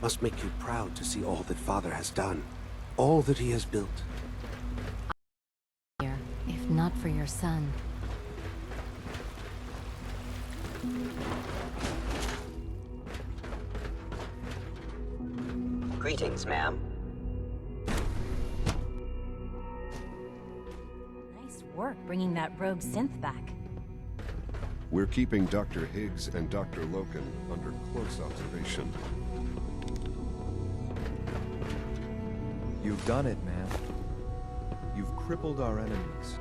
must make you proud to see all that Father has done, all that he has built. Here, if not for your son. Greetings, ma'am. Nice work bringing that rogue synth back. We're keeping Dr. Higgs and Dr. Loken under close observation. You've done it, man. You've crippled our enemies.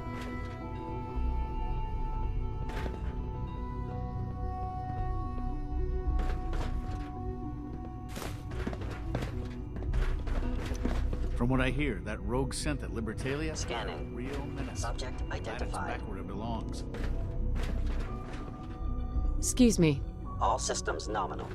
From what I hear, that rogue synth at Libertalia Scanning. Real menace. Subject Glad it's identified. back where it belongs. Excuse me. All systems nominal.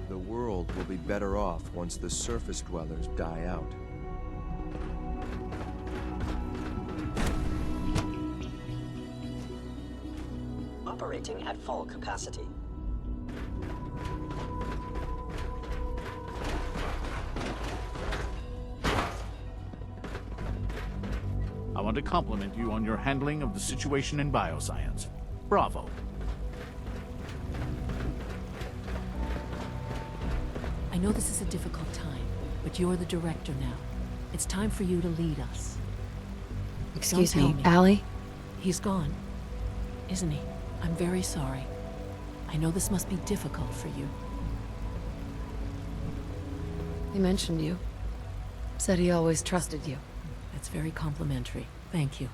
The world will be better off once the surface dwellers die out. Operating at full capacity. I want to compliment you on your handling of the situation in bioscience. Bravo. I know this is a difficult time, but you're the director now. It's time for you to lead us. Excuse Don't tell me, Allie? He's gone, isn't he? I'm very sorry. I know this must be difficult for you. He mentioned you. Said he always trusted you. That's very complimentary. Thank you.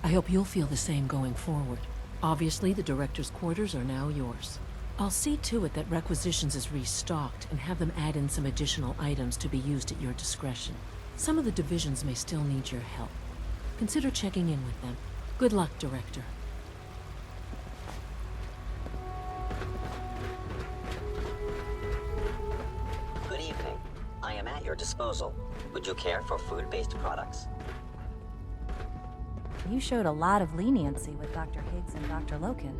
I hope you'll feel the same going forward. Obviously, the director's quarters are now yours. I'll see to it that Requisitions is restocked and have them add in some additional items to be used at your discretion. Some of the divisions may still need your help. Consider checking in with them. Good luck, Director. Good evening. I am at your disposal. Would you care for food-based products? You showed a lot of leniency with Dr. Higgs and Dr. Loken.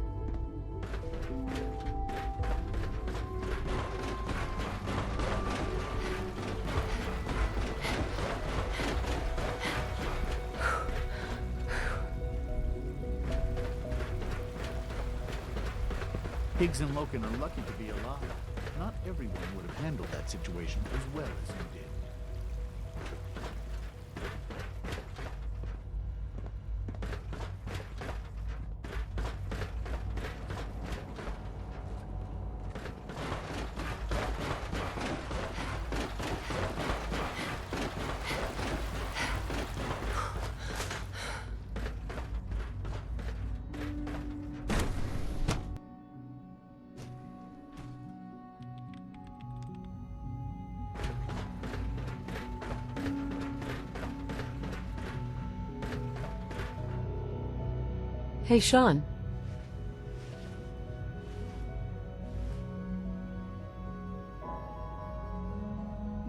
Higgs and Loken are lucky to be alive. Not everyone would have handled that situation as well as you did. Hey, Sean.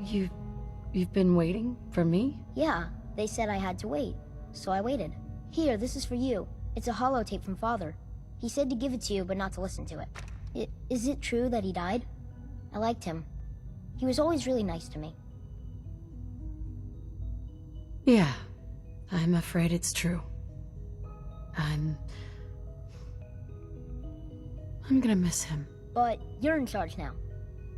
You've been waiting for me? Yeah, they said I had to wait, so I waited. Here, this is for you. It's a holotape from Father. He said to give it to you, but not to listen to it. Is it true that he died? I liked him. He was always really nice to me. Yeah, I'm afraid it's true. I'm gonna miss him. But you're in charge now,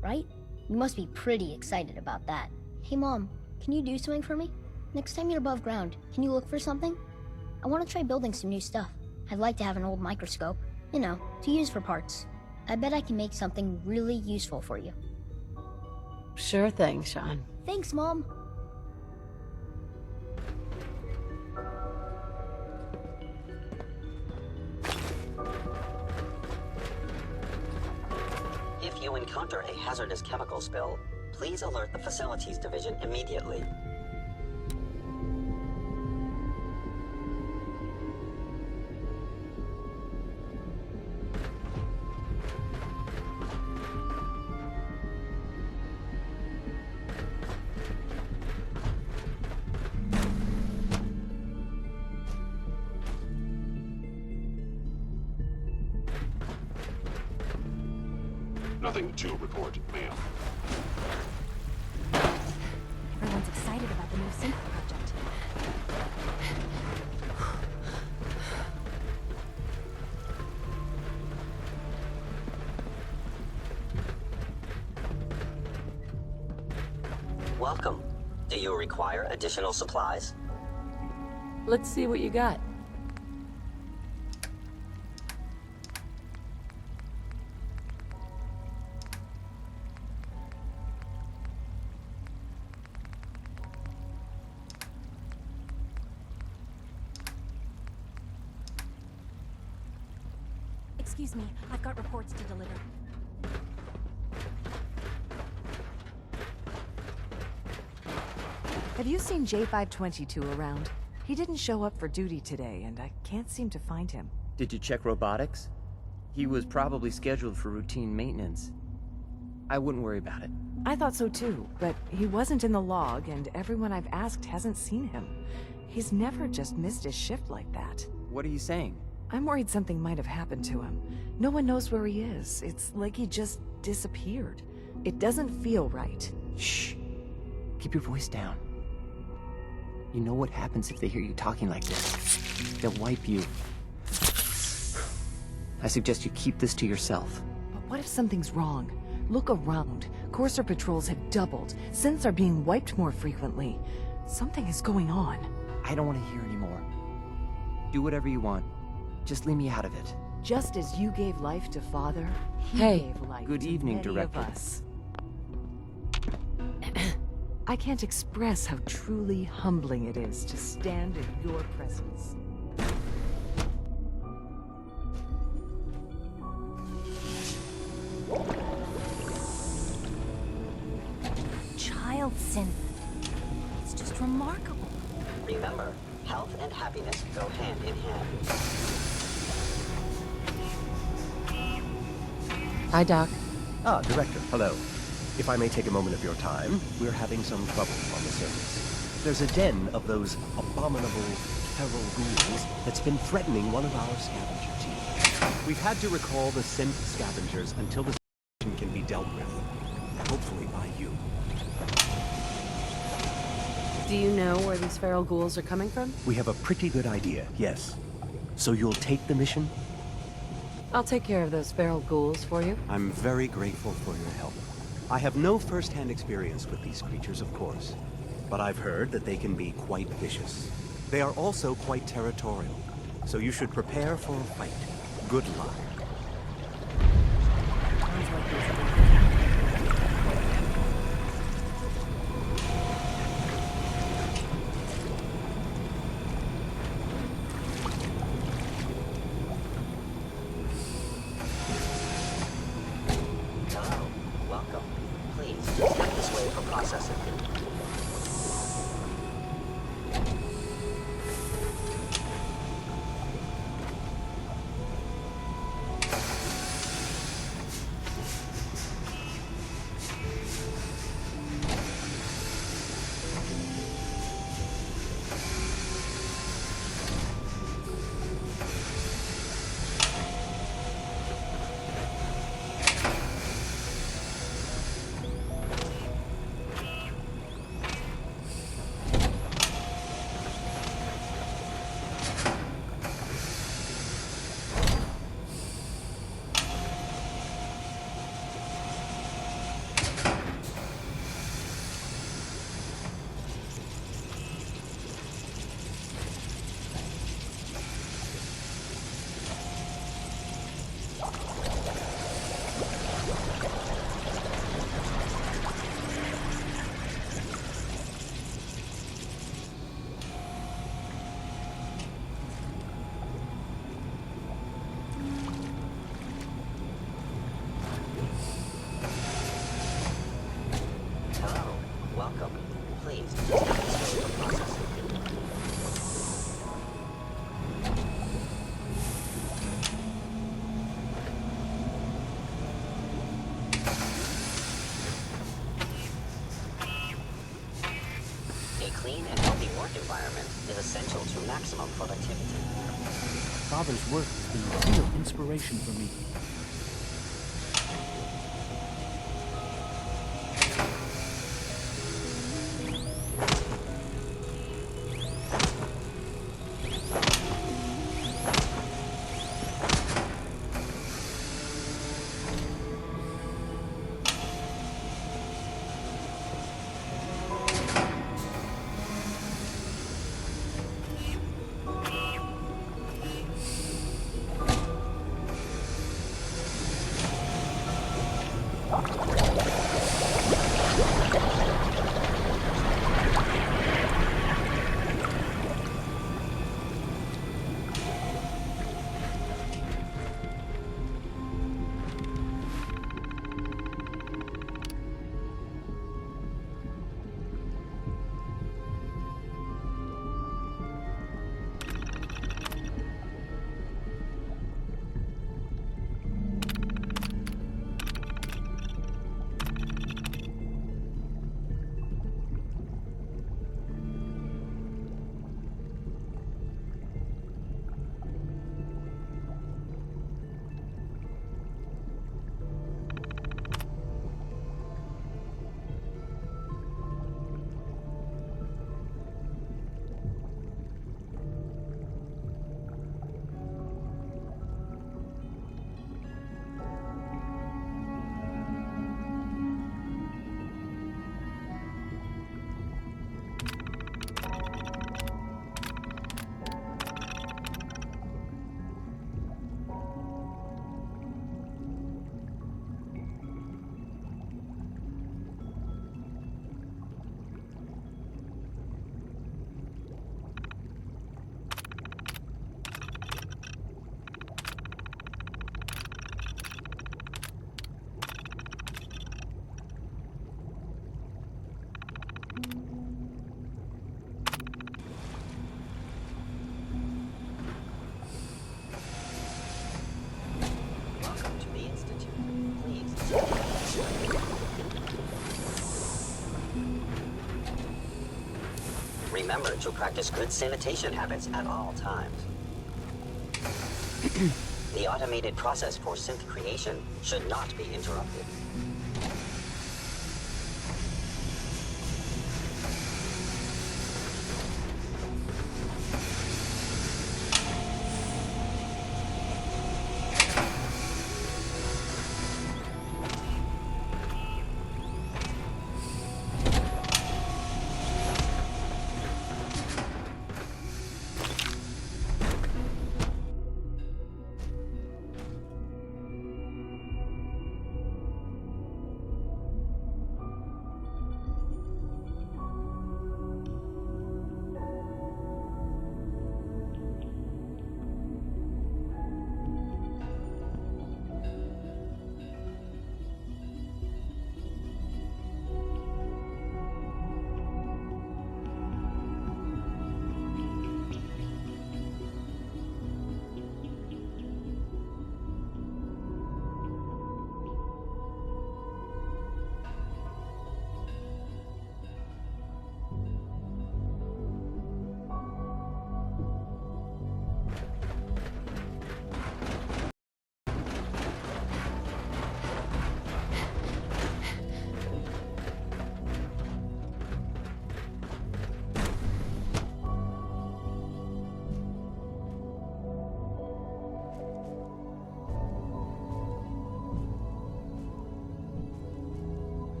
right? You must be pretty excited about that. Hey, Mom, can you do something for me? Next time you're above ground, can you look for something? I want to try building some new stuff. I'd like to have an old microscope, you know, to use for parts. I bet I can make something really useful for you. Sure thing, Sean. Thanks, Mom. If you encounter a hazardous chemical spill, please alert the Facilities Division immediately. Nothing to report, ma'am. Everyone's excited about the new synth project. Welcome. Do you require additional supplies? Let's see what you got. Excuse me, I've got reports to deliver. Have you seen J522 around? He didn't show up for duty today, and I can't seem to find him. Did you check robotics? He was probably scheduled for routine maintenance. I wouldn't worry about it. I thought so too, but he wasn't in the log, and everyone I've asked hasn't seen him. He's never just missed his shift like that. What are you saying? I'm worried something might have happened to him. No one knows where he is. It's like he just disappeared. It doesn't feel right. Shh. Keep your voice down. You know what happens if they hear you talking like this? They'll wipe you. I suggest you keep this to yourself. But what if something's wrong? Look around. Courser patrols have doubled. Synths are being wiped more frequently. Something is going on. I don't want to hear anymore. Do whatever you want. Just leave me out of it. Just as you gave life to Father, he gave life Good to evening, many Director. of us. I can't express how truly humbling it is to stand in your presence. Child synth. It's just remarkable. Remember, health and happiness go hand in hand. Hi, Doc. Ah, Director, hello. If I may take a moment of your time, we're having some trouble on the surface. There's a den of those abominable feral ghouls that's been threatening one of our scavenger teams. We've had to recall the synth scavengers until the situation can be dealt with. Hopefully by you. Do you know where these feral ghouls are coming from? We have a pretty good idea, yes. So you'll take the mission? I'll take care of those feral ghouls for you. I'm very grateful for your help. I have no first-hand experience with these creatures, of course, but I've heard that they can be quite vicious. They are also quite territorial, so you should prepare for a fight. Good luck. Hello. Welcome. Please, step this way for processing. Hello. Welcome. Please, step this way for processing. A clean and healthy work environment is essential to maximum productivity. Father's work has been a real inspiration for me. Remember to practice good sanitation habits at all times. The automated process for synth creation should not be interrupted.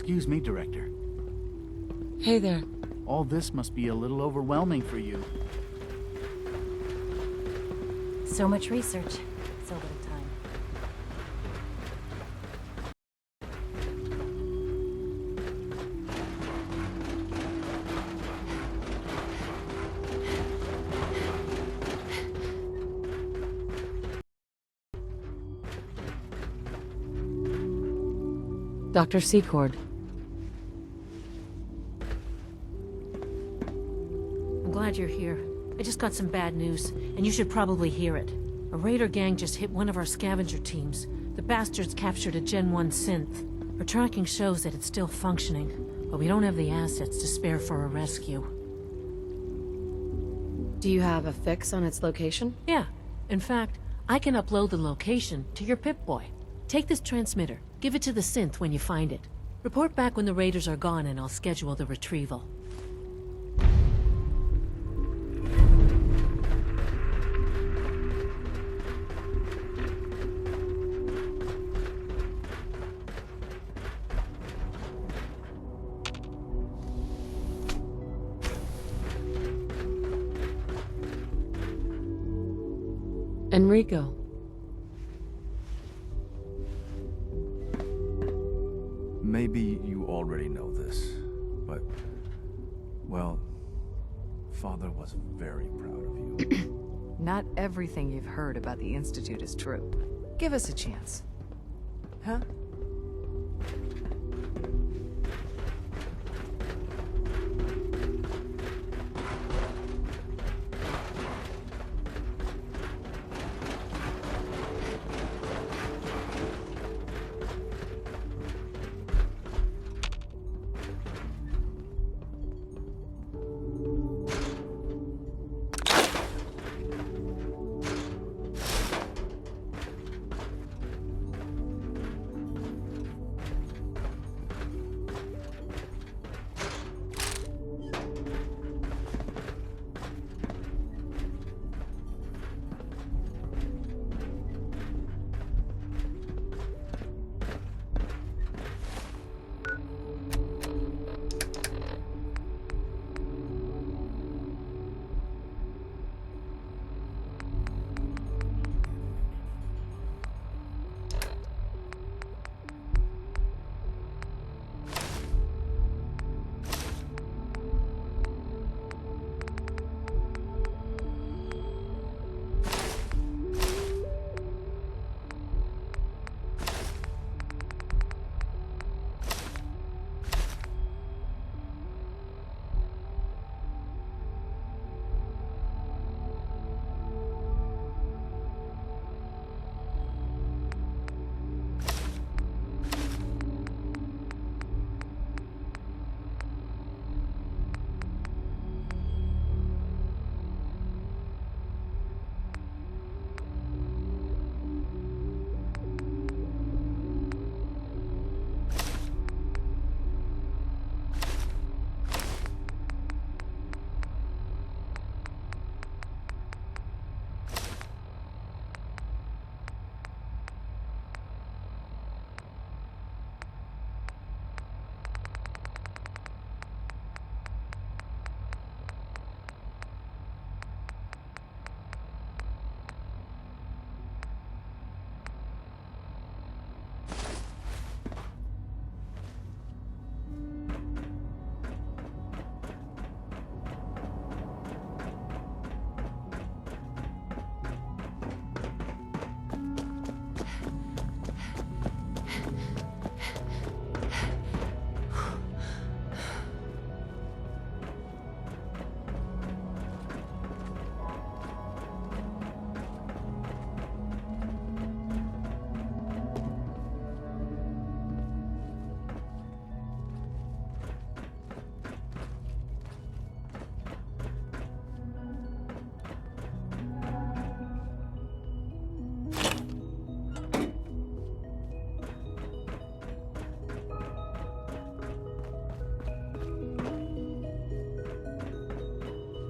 Excuse me, Director. Hey there. All this must be a little overwhelming for you. So much research, so little time. Dr. Secord. I'm glad you're here. I just got some bad news, and you should probably hear it. A raider gang just hit one of our scavenger teams. The bastards captured a Gen 1 synth. Our tracking shows that it's still functioning, but we don't have the assets to spare for a rescue. Do you have a fix on its location? Yeah. In fact, I can upload the location to your Pip-Boy. Take this transmitter. Give it to the synth when you find it. Report back when the raiders are gone and I'll schedule the retrieval. Enrico. Maybe you already know this, but, well, Father was very proud of you. Not everything you've heard about the Institute is true. Give us a chance. Huh?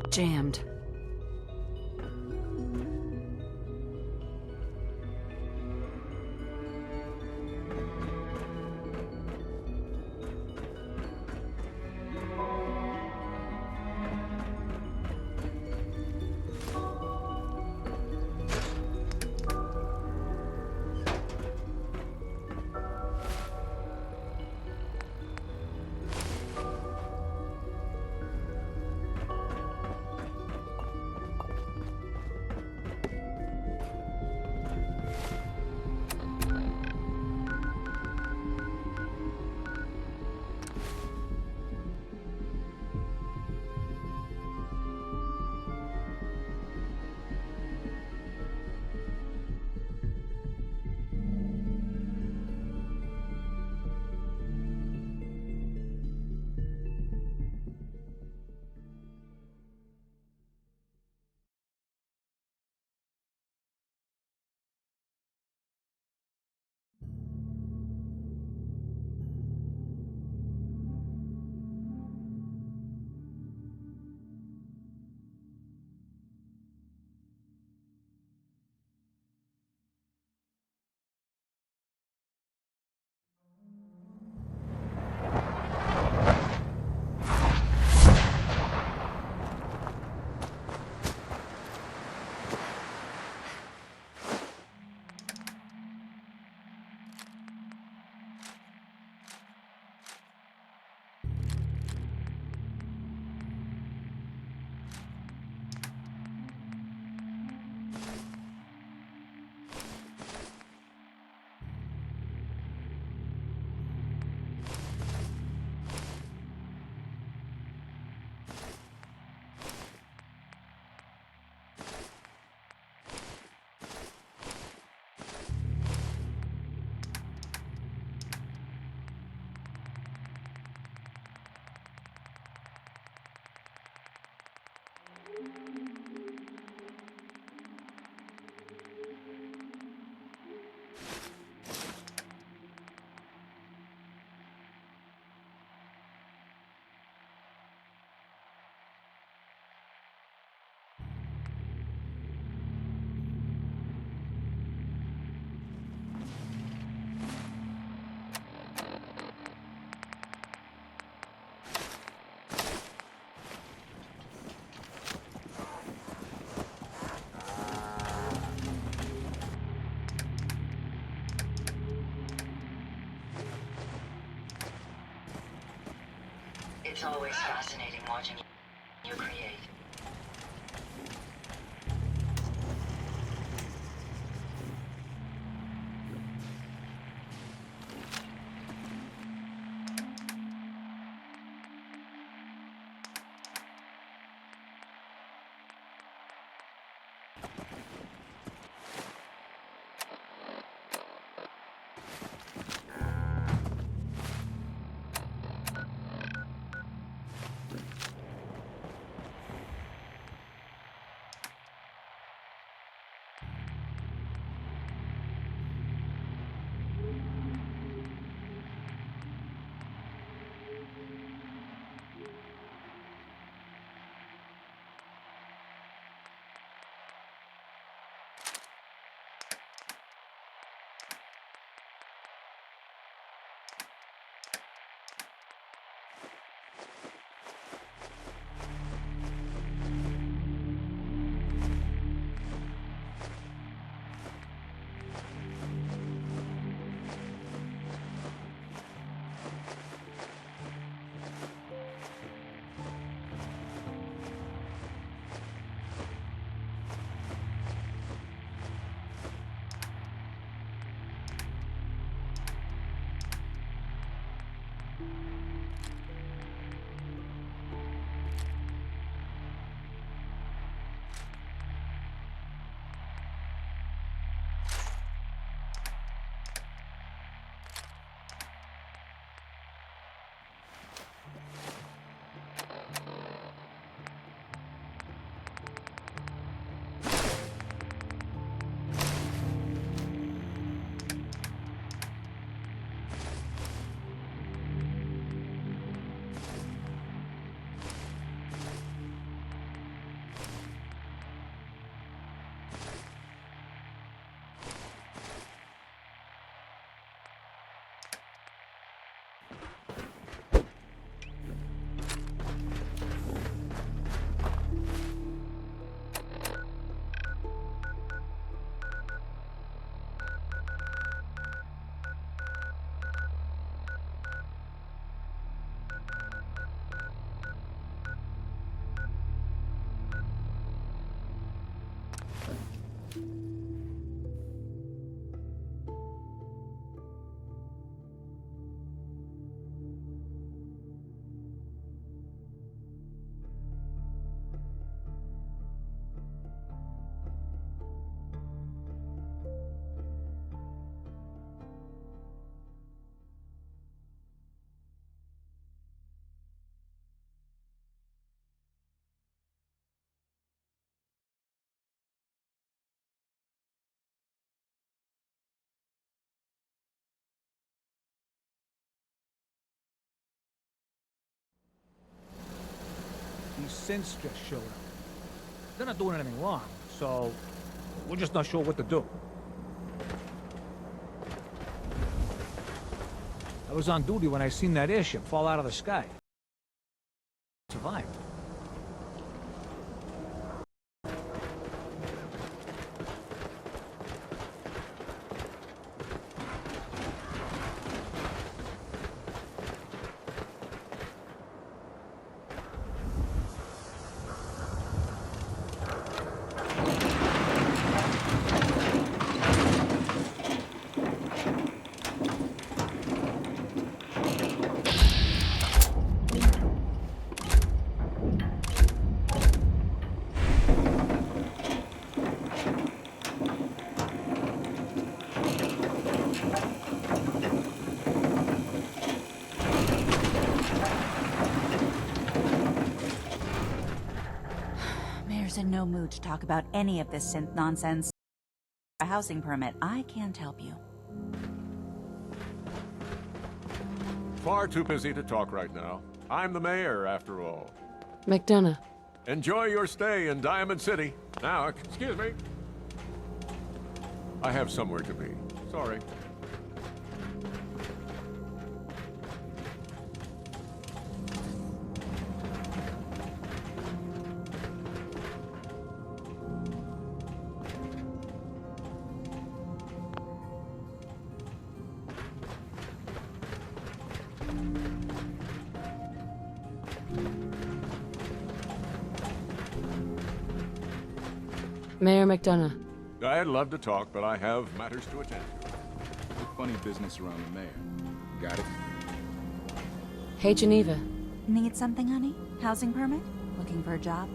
Jammed. It's always fascinating watching you create. These synths just showed up. They're not doing anything wrong, so we're just not sure what to do. I was on duty when I seen that airship fall out of the sky. Survived. In no mood to talk about any of this synth nonsense. A housing permit, I can't help you. Far too busy to talk right now. I'm the mayor, after all. McDonough. Enjoy your stay in Diamond City. Now, excuse me. I have somewhere to be. Sorry. Mayor McDonough. I'd love to talk, but I have matters to attend to. Funny business around the mayor. Got it? Hey, Geneva. Need something, honey? Housing permit? Looking for a job?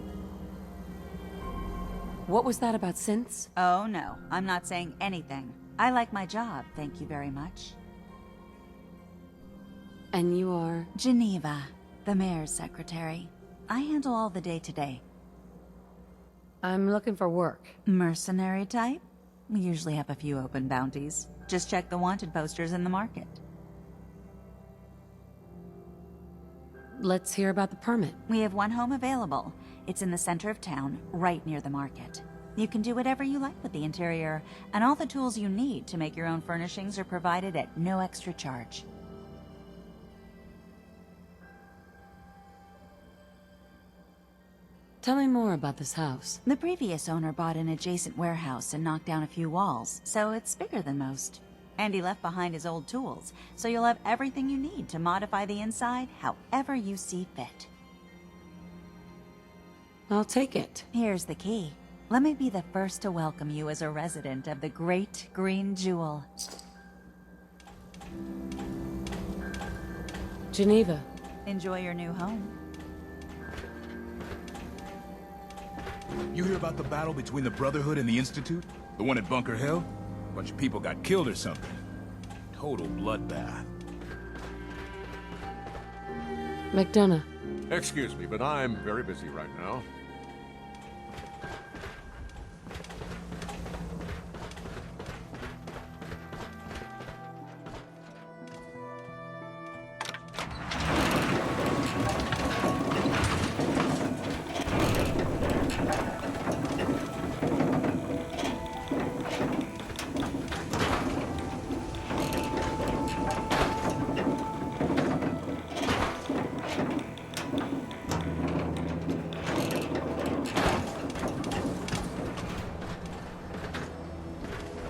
What was that about synths? Oh, no. I'm not saying anything. I like my job, thank you very much. And you are? Geneva, the mayor's secretary. I handle all the day-to-day. I'm looking for work. Mercenary type? We usually have a few open bounties. Just check the wanted posters in the market. Let's hear about the permit. We have one home available. It's in the center of town, right near the market. You can do whatever you like with the interior, and all the tools you need to make your own furnishings are provided at no extra charge. Tell me more about this house. The previous owner bought an adjacent warehouse and knocked down a few walls, so it's bigger than most. And he left behind his old tools, so you'll have everything you need to modify the inside however you see fit. I'll take it. Here's the key. Let me be the first to welcome you as a resident of the Great Green Jewel. Geneva. Enjoy your new home. You hear about the battle between the Brotherhood and the Institute? The one at Bunker Hill? A bunch of people got killed or something. Total bloodbath. McDonough. Excuse me, but I'm very busy right now.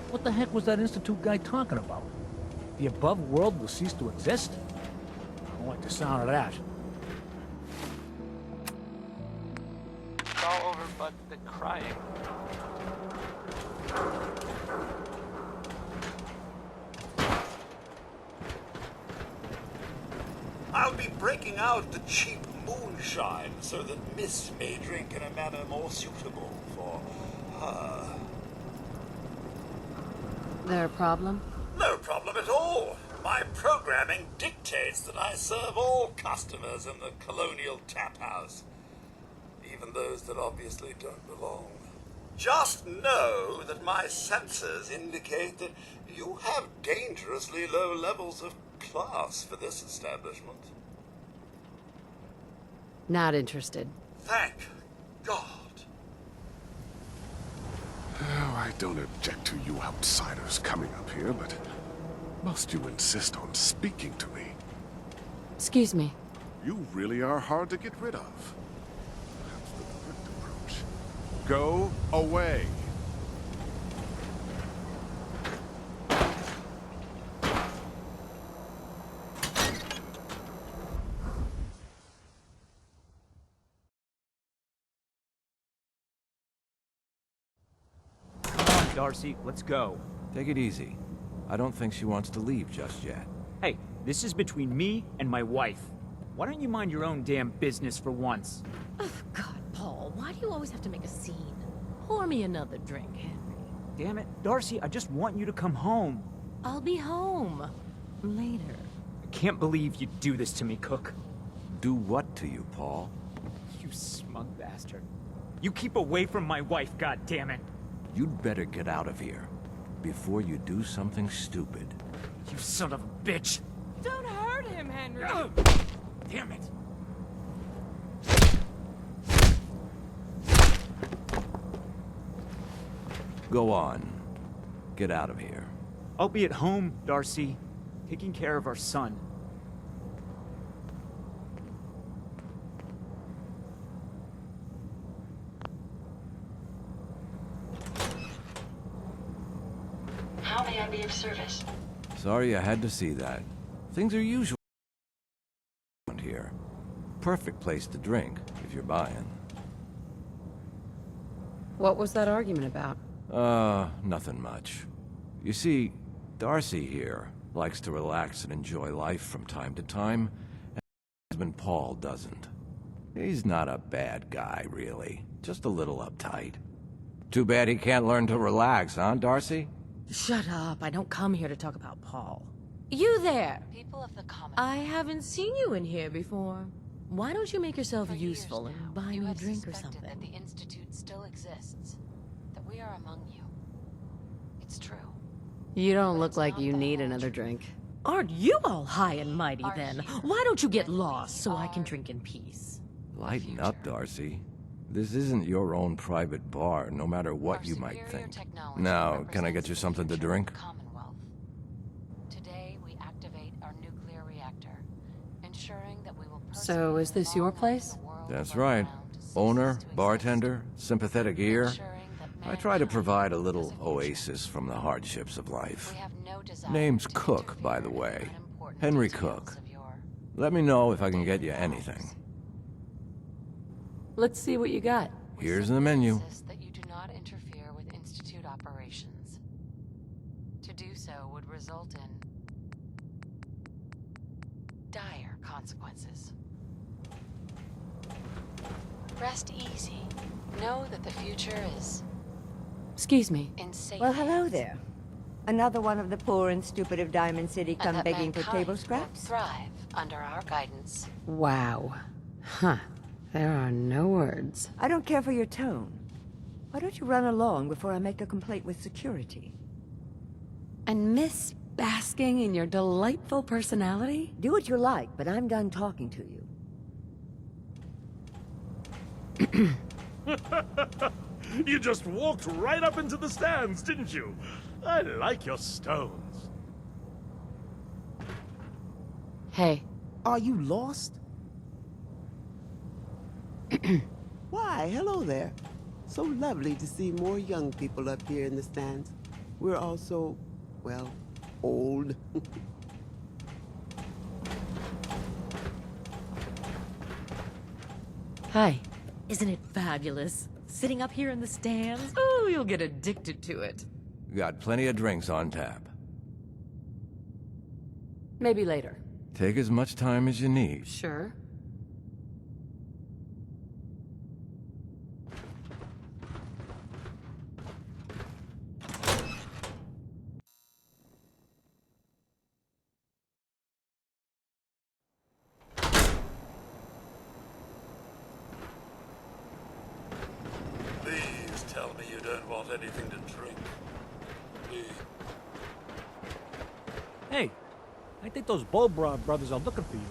What the heck was that Institute guy talking about? The above world will cease to exist? I don't like the sound of that. It's all over but the crying. I'll be breaking out the cheap moonshine so that Miss may drink in a manner more suitable for her. There a problem? No problem at all. My programming dictates that I serve all customers in the Colonial Tap House, even those that obviously don't belong. Just know that my sensors indicate that you have dangerously low levels of class for this establishment. Not interested. Thank God. Oh, I don't object to you outsiders coming up here, but must you insist on speaking to me? Excuse me. You really are hard to get rid of. That's the correct approach. Go away. Darcy, let's go. Take it easy. I don't think she wants to leave just yet. Hey, this is between me and my wife. Why don't you mind your own damn business for once? Oh, God, Paul, why do you always have to make a scene? Pour me another drink, Henry. Damn it, Darcy, I just want you to come home. I'll be home. Later. I can't believe you'd do this to me, Cook. Do what to you, Paul? You smug bastard. You keep away from my wife, goddammit. You'd better get out of here before you do something stupid. You son of a bitch! Don't hurt him, Henry! Ugh. Damn it! Go on. Get out of here. I'll be at home, Darcy, taking care of our son. How may I be of service? Sorry I had to see that. Things are usually around here. Perfect place to drink, if you're buying. What was that argument about? Nothing much. You see, Darcy here likes to relax and enjoy life from time to time, and her husband Paul doesn't. He's not a bad guy, really. Just a little uptight. Too bad he can't learn to relax, huh, Darcy? Shut up. I don't come here to talk about Paul. You there! People of the common. I haven't seen you in here before. Why don't you make yourself useful and buy me a drink or something? That the Institute still exists. That we are among you. It's true. You don't look like you need another drink. Aren't you all high and mighty then? Why don't you get lost so I can drink in peace? Lighten up, Darcy. This isn't your own private bar, no matter what you might think. Now, can I get you something to drink? Today, we activate our nuclear reactor, ensuring that we will. So, is this your place? That's right. Owner, bartender, sympathetic ear. I try to provide a little oasis from the hardships of life. Name's Cook, by the way. Henry Cook. Let me know if I can get you anything. Let's see what you got. Here's the menu. That you do not interfere with Institute operations. To do so would result in dire consequences. Rest easy. Know that the future is Excuse me. insane. Well, hello there. Another one of the poor and stupid of Diamond City come begging for table scraps? Thrive under our guidance. Wow. Huh. There are no words. I don't care for your tone. Why don't you run along before I make a complaint with security? And Miss basking in your delightful personality? Do what you like, but I'm done talking to you. You just walked right up into the stands, didn't you? I like your stones. Hey. Are you lost? Why, hello there. So lovely to see more young people up here in the stands. We're all so, well, old. Hi. Isn't it fabulous? Sitting up here in the stands? Oh, you'll get addicted to it. Got plenty of drinks on tap. Maybe later. Take as much time as you need. Sure. Please tell me you don't want anything to drink. Please. Hey, I think those Bulbra brothers are looking for you.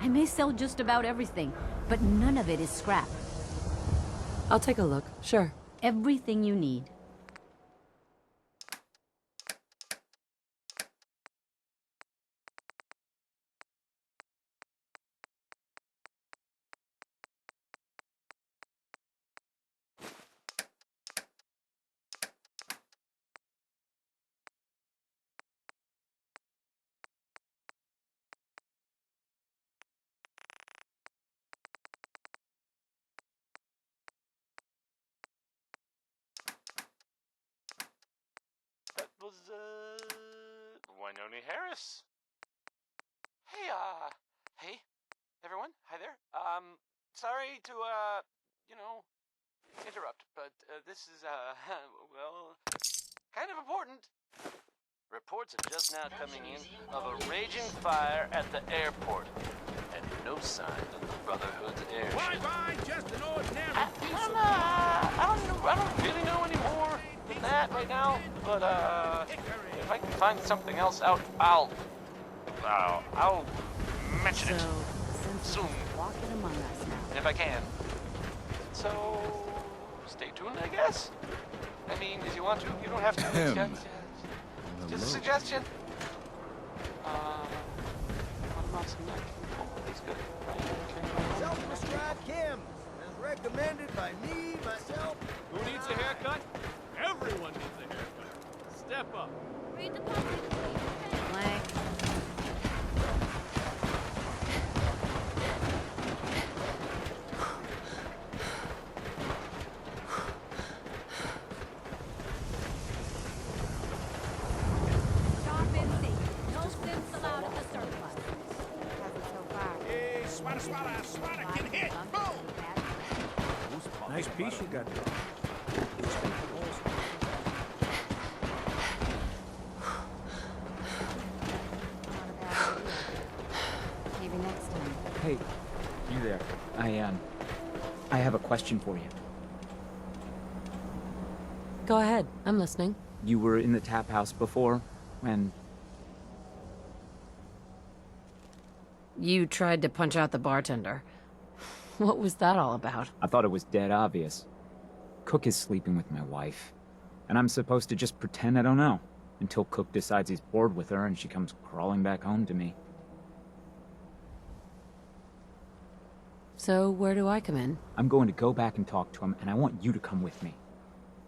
I may sell just about everything, but none of it is scrap. I'll take a look. Sure. Everything you need. That was, Winoni Harris. Hey, hey, everyone. Hi there. Sorry to, interrupt, but, this is, well, kind of important. Reports are just now coming in of a raging fire at the airport, and no sign of the Brotherhood's airship. Bye-bye, just an ordinary piece of... I don't really know any more than that right now, but, if I can find something else out, I'll I'll mention it soon, Walking among us now. if I can. So, stay tuned, I guess? I mean, if you want to, you don't have to. Just a suggestion. What about some night? He's good. Self-prescribed Kim, as recommended by me, myself. Who needs a haircut? Everyone needs a haircut. Step up. Read the public, Blank. Stop in safe. No sins allowed at the surplus. Hasn't so far. Hey, swada, get hit! Boom! Nice piece you got there. Maybe next time. Hey, you there. I have a question for you. Go ahead. I'm listening. You were in the tap house before, when... You tried to punch out the bartender. What was that all about? I thought it was dead obvious. Cook is sleeping with my wife. And I'm supposed to just pretend I don't know. Until Cook decides he's bored with her and she comes crawling back home to me. So, where do I come in? I'm going to go back and talk to him, and I want you to come with me.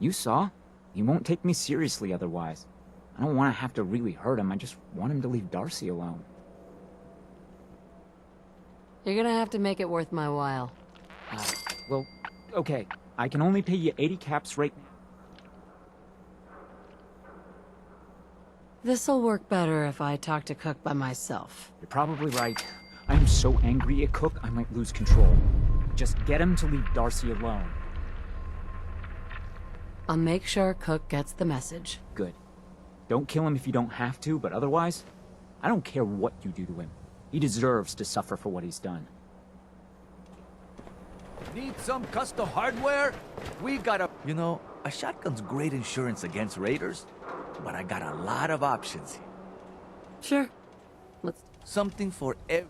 You saw? He won't take me seriously otherwise. I don't want to have to really hurt him, I just want him to leave Darcy alone. You're gonna have to make it worth my while. Well, okay. I can only pay you 80 caps right now. This'll work better if I talk to Cook by myself. You're probably right. I am so angry at Cook, I might lose control. Just get him to leave Darcy alone. I'll make sure Cook gets the message. Good. Don't kill him if you don't have to, but otherwise, I don't care what you do to him. He deserves to suffer for what he's done. Need some custom hardware? We got a... You know, a shotgun's great insurance against raiders, but I got a lot of options here. Sure. Let's... Something for every...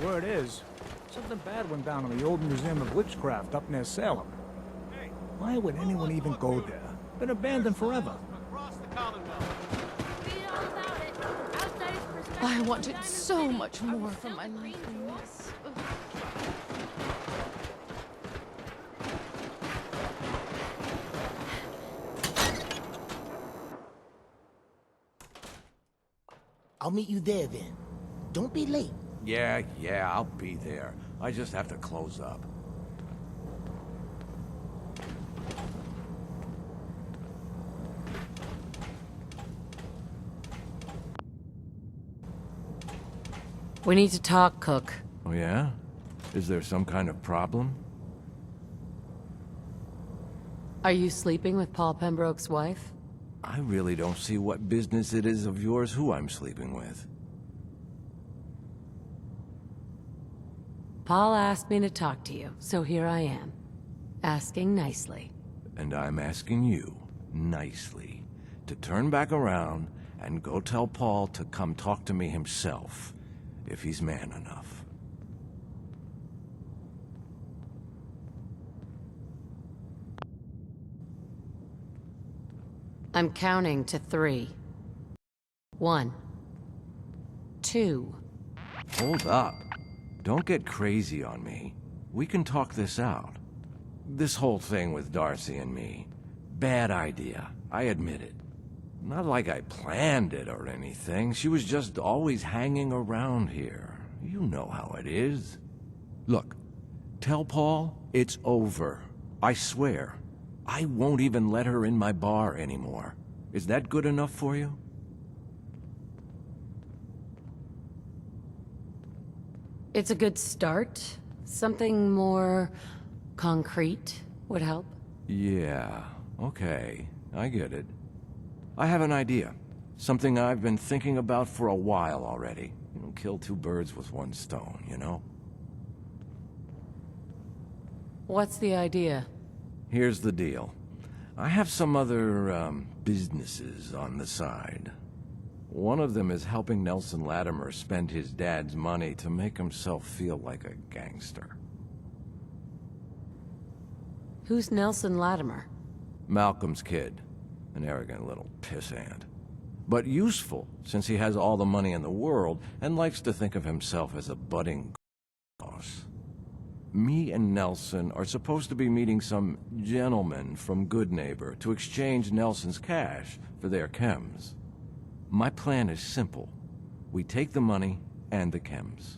Word is, something bad went down in the old Museum of Witchcraft up near Salem. Why would anyone even go there? Been abandoned forever. I wanted so much more from my life than this. I'll meet you there then. Don't be late. Yeah, I'll be there. I just have to close up. We need to talk, Cook. Oh yeah? Is there some kind of problem? Are you sleeping with Paul Pembroke's wife? I really don't see what business it is of yours who I'm sleeping with. Paul asked me to talk to you, so here I am. Asking nicely. And I'm asking you, nicely, to turn back around and go tell Paul to come talk to me himself, if he's man enough. I'm counting to 3. 1. 2. Hold up. Don't get crazy on me. We can talk this out. This whole thing with Darcy and me. Bad idea. I admit it. Not like I planned it or anything. She was just always hanging around here. You know how it is. Look, tell Paul it's over. I swear. I won't even let her in my bar anymore. Is that good enough for you? It's a good start. Something more concrete would help. Yeah, okay. I get it. I have an idea. Something I've been thinking about for a while already. Kill 2 birds with 1 stone, you know? What's the idea? Here's the deal. I have some other, businesses on the side. One of them is helping Nelson Latimer spend his dad's money to make himself feel like a gangster. Who's Nelson Latimer? Malcolm's kid. An arrogant little pissant. But useful, since he has all the money in the world and likes to think of himself as a budding boss. Me and Nelson are supposed to be meeting some gentleman from Goodneighbor to exchange Nelson's cash for their chems. My plan is simple. We take the money and the chems.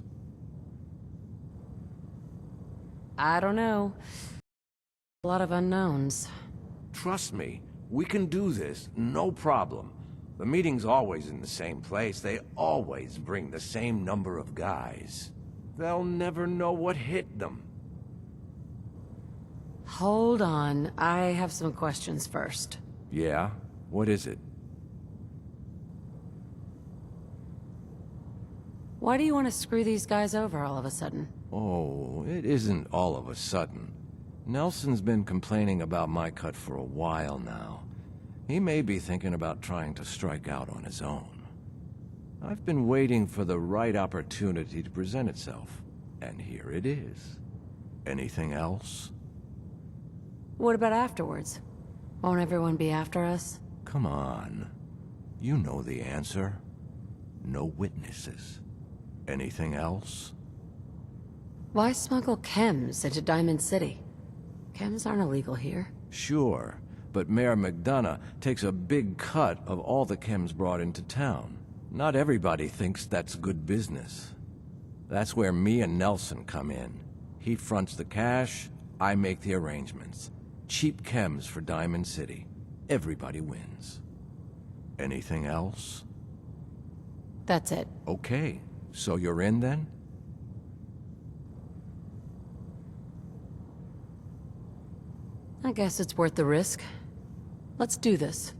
I don't know. A lot of unknowns. Trust me, we can do this, no problem. The meeting's always in the same place. They always bring the same number of guys. They'll never know what hit them. Hold on. I have some questions first. Yeah? What is it? Why do you want to screw these guys over all of a sudden? Oh, it isn't all of a sudden. Nelson's been complaining about my cut for a while now. He may be thinking about trying to strike out on his own. I've been waiting for the right opportunity to present itself, and here it is. Anything else? What about afterwards? Won't everyone be after us? Come on. You know the answer. No witnesses. Anything else? Why smuggle chems into Diamond City? Chems aren't illegal here. Sure, but Mayor McDonough takes a big cut of all the chems brought into town. Not everybody thinks that's good business. That's where me and Nelson come in. He fronts the cash, I make the arrangements. Cheap chems for Diamond City. Everybody wins. Anything else? That's it. Okay, so you're in then? I guess it's worth the risk. Let's do this.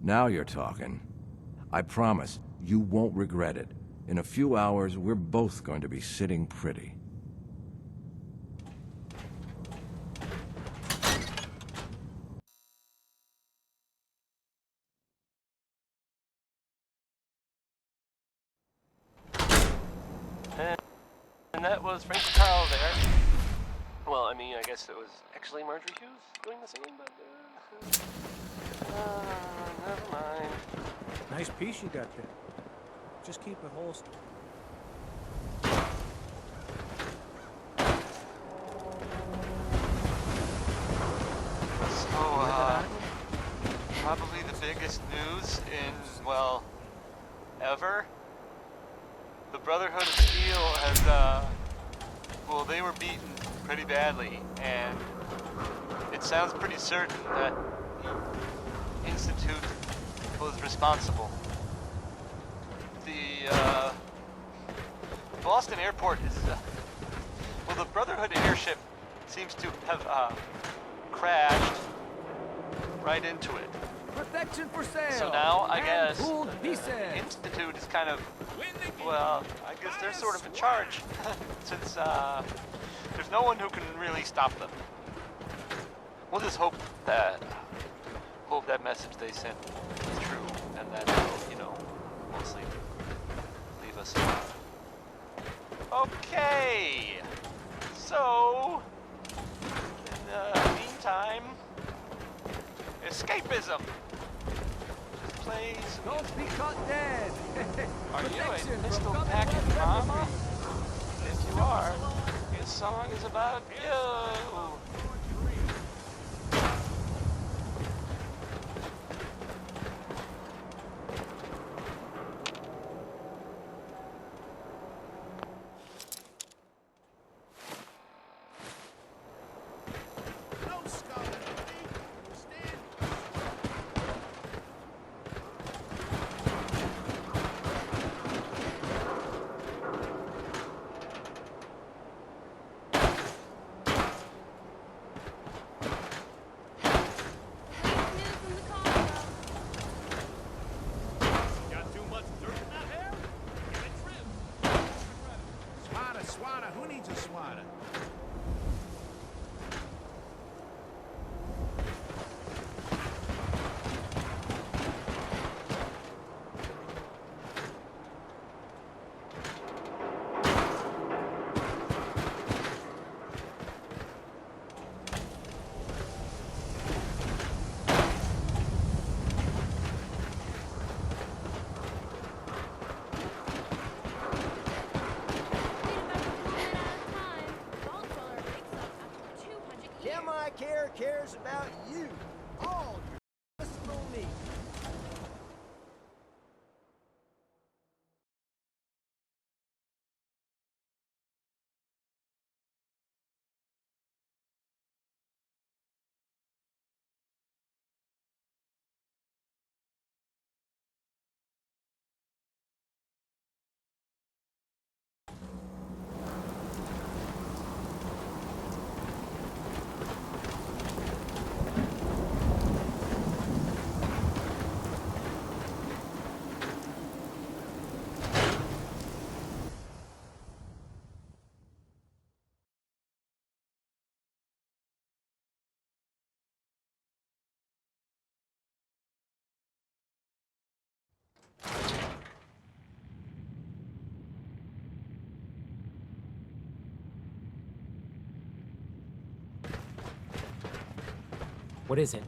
Now you're talking. I promise, you won't regret it. In a few hours, we're both going to be sitting pretty. And that was Frank Carl there. Well, I mean, I guess it was actually Marjorie Hughes doing the singing, but... never mind. Nice piece you got there. Just keep it holstered. So, probably the biggest news in, well, ever. Brotherhood of Steel has, well, they were beaten pretty badly, and it sounds pretty certain that the Institute was responsible. The, Boston Airport is, well, the Brotherhood airship seems to have, crashed right into it. Protection for sale. So now, I guess, Pooled the pieces. Institute is kind of, well, I guess they're sort of in charge, since, there's no one who can really stop them. We'll just hope that message they sent is true, and that they'll, you know, mostly leave us alone. Okay! So, in the meantime, escapism. Just play some... Don't be caught dead. Are you Protection a pistol from packing government mama? weaponry. If you are, this song is about you. Swatter, who needs a swatter? Care cares about you. All your personal needs. What is it?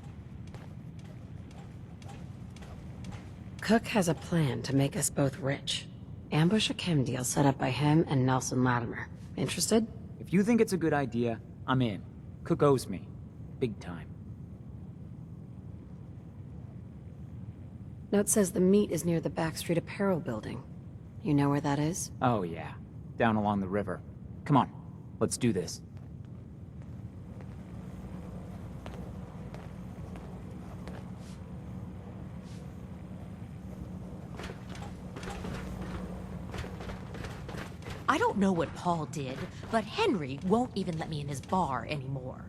Cook has a plan to make us both rich. Ambush a chem deal set up by him and Nelson Latimer. Interested? If you think it's a good idea, I'm in. Cook owes me. Big time. Note says the meet is near the Backstreet Apparel building. You know where that is? Oh yeah, down along the river. Come on, let's do this. I don't know what Paul did, but Henry won't even let me in his bar anymore.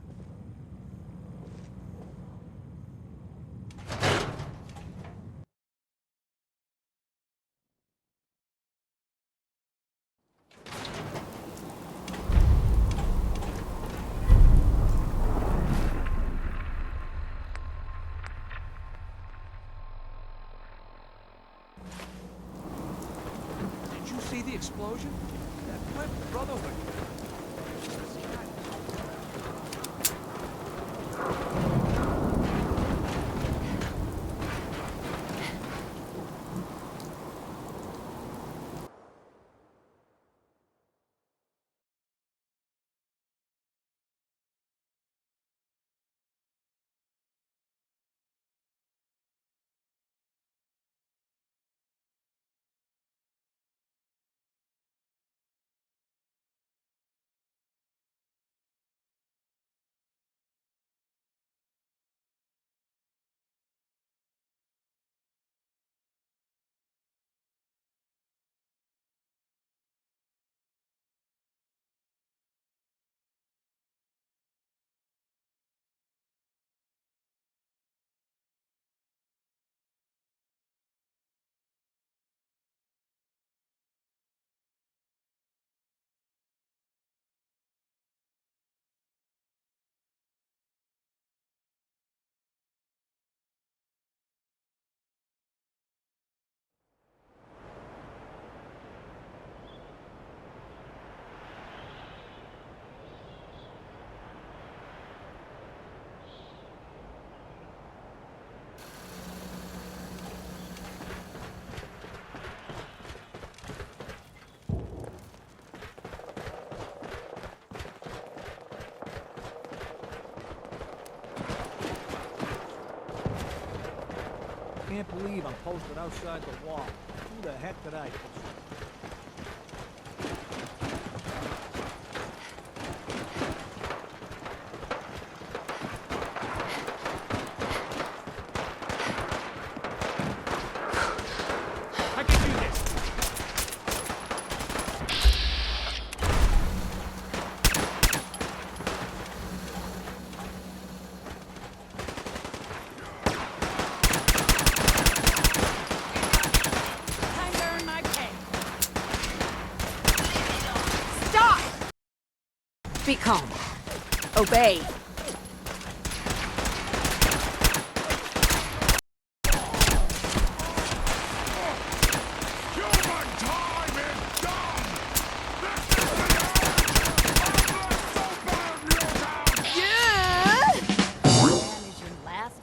Did you see the explosion? That flipped Brotherhood. Can't believe I'm posted outside the wall. Who the heck did I post? Be calm. Obey.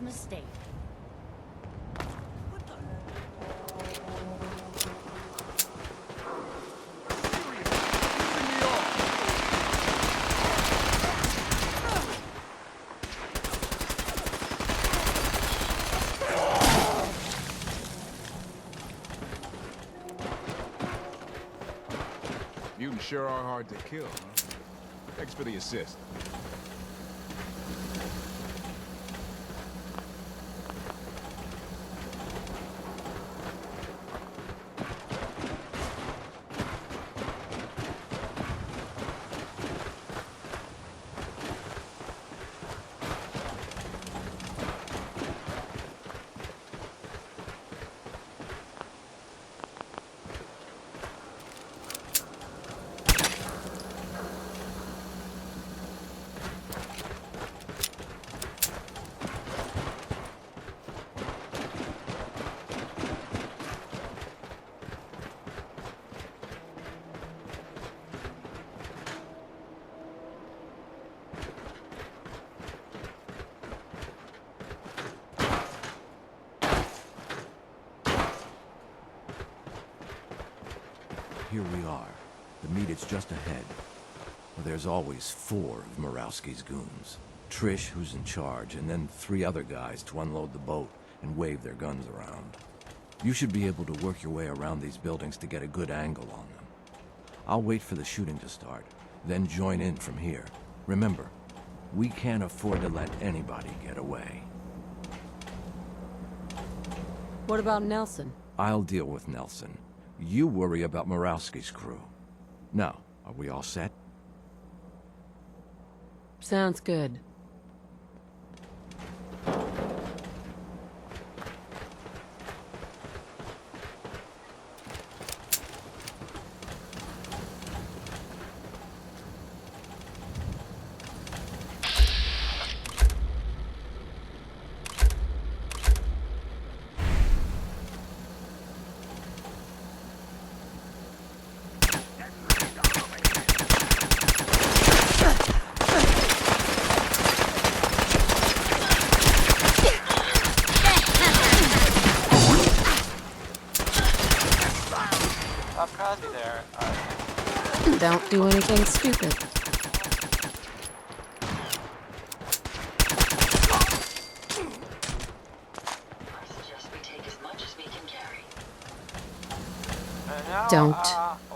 Mistake. Mutants sure are hard to kill, huh? Thanks for the assist. Here we are. The meet is just ahead. Well, there's always 4 of Murawski's goons. Trish, who's in charge, and then 3 other guys to unload the boat and wave their guns around. You should be able to work your way around these buildings to get a good angle on them. I'll wait for the shooting to start, then join in from here. Remember, we can't afford to let anybody get away. What about Nelson? I'll deal with Nelson. You worry about Murawski's crew. Now, are we all set? Sounds good. Don't do anything stupid. Don't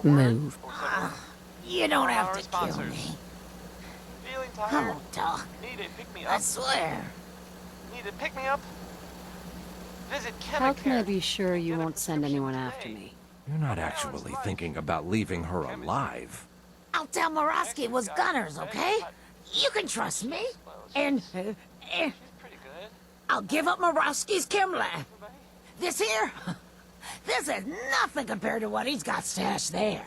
move. You don't have to kill me. Feeling I tired? won't talk. Need a pick-me-up? I swear. Need a pick-me-up? Visit How can I Chemicare. be sure you won't send anyone after me? You're not actually thinking about leaving her alive. I'll tell Murawski it was Gunners, okay? You can trust me. And, I'll give up Murawski's chem lab. This here? This is nothing compared to what he's got stashed there.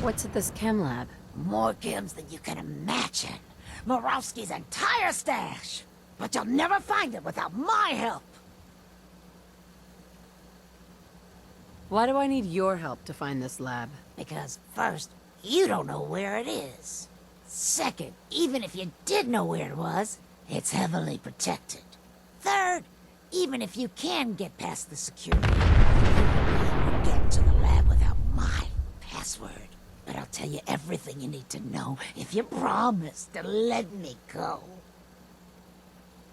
What's at this chem lab? More chems than you can imagine. Murawski's entire stash. But you'll never find it without my help. Why do I need your help to find this lab? Because first, you don't know where it is. Second, even if you did know where it was, it's heavily protected. Third, even if you can get past the security, you won't get to the lab without my password. But I'll tell you everything you need to know if you promise to let me go.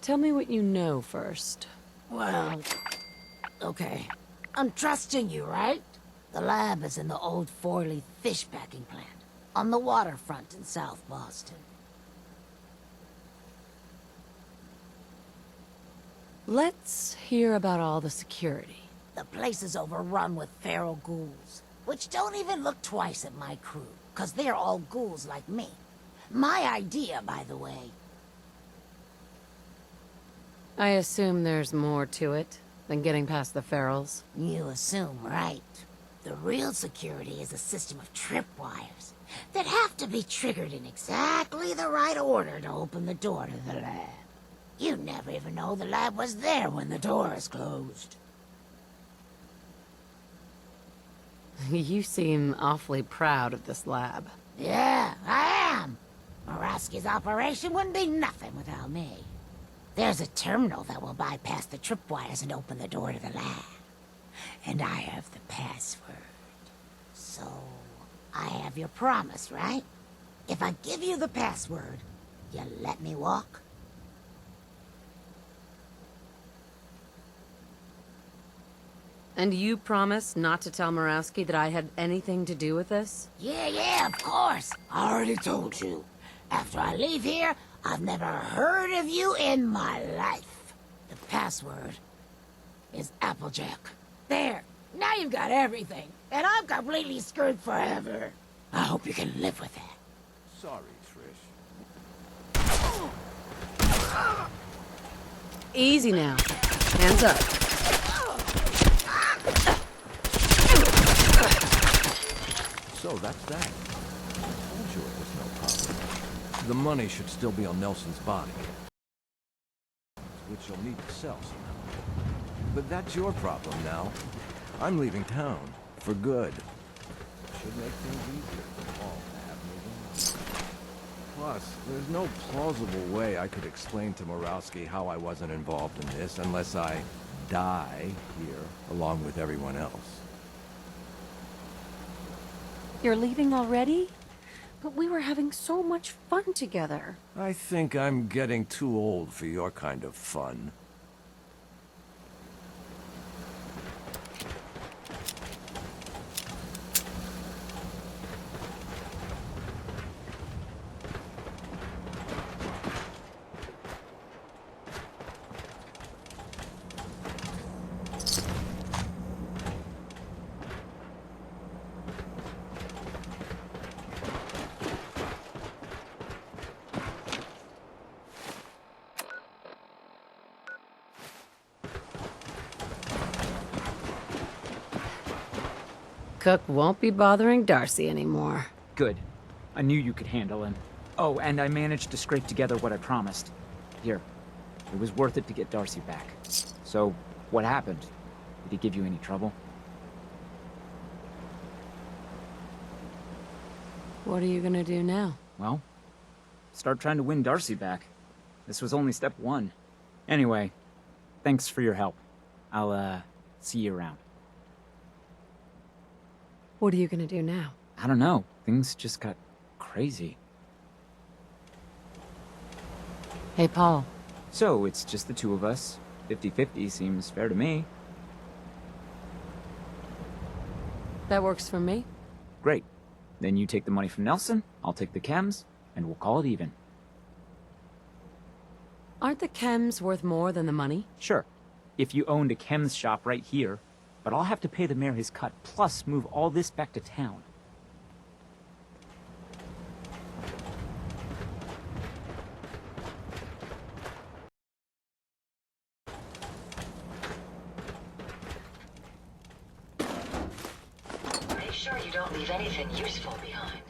Tell me what you know first. Well, okay. I'm trusting you, right? The lab is in the old Forley fish packing plant, on the waterfront in South Boston. Let's hear about all the security. The place is overrun with feral ghouls, which don't even look twice at my crew, 'cause they're all ghouls like me. My idea, by the way. I assume there's more to it than getting past the ferals. You assume right. The real security is a system of tripwires that have to be triggered in exactly the right order to open the door to the lab. You never even know the lab was there when the door is closed. You seem awfully proud of this lab. Yeah, I am. Morawski's operation wouldn't be nothing without me. There's a terminal that will bypass the tripwires and open the door to the lab. And I have the password. So, I have your promise, right? If I give you the password, you let me walk? And you promise not to tell Morawski that I had anything to do with this? Yeah, of course. I already told you. After I leave here, I've never heard of you in my life. The password is Applejack. There. Now you've got everything. And I'm completely screwed forever. I hope you can live with that. Sorry, Trish. Easy now. Hands up. So that's that. I told you it was no problem. The money should still be on Nelson's body, which you'll need to sell somehow. But that's your problem now. I'm leaving town. For good. Should make things easier for Paul to have me around. Plus, there's no plausible way I could explain to Morawski how I wasn't involved in this unless I die here along with everyone else. You're leaving already? But we were having so much fun together. I think I'm getting too old for your kind of fun. Cook won't be bothering Darcy anymore. Good. I knew you could handle him. Oh, and I managed to scrape together what I promised. Here. It was worth it to get Darcy back. So, what happened? Did he give you any trouble? What are you gonna do now? Well, start trying to win Darcy back. This was only step one. Anyway, thanks for your help. I'll, see you around. What are you gonna do now? I don't know. Things just got crazy. Hey, Paul. So, it's just the two of us. 50-50 seems fair to me. That works for me. Great. Then you take the money from Nelson, I'll take the chems, and we'll call it even. Aren't the chems worth more than the money? Sure. If you owned a chems shop right here, but I'll have to pay the mayor his cut, plus move all this back to town. Make sure you don't leave anything useful behind.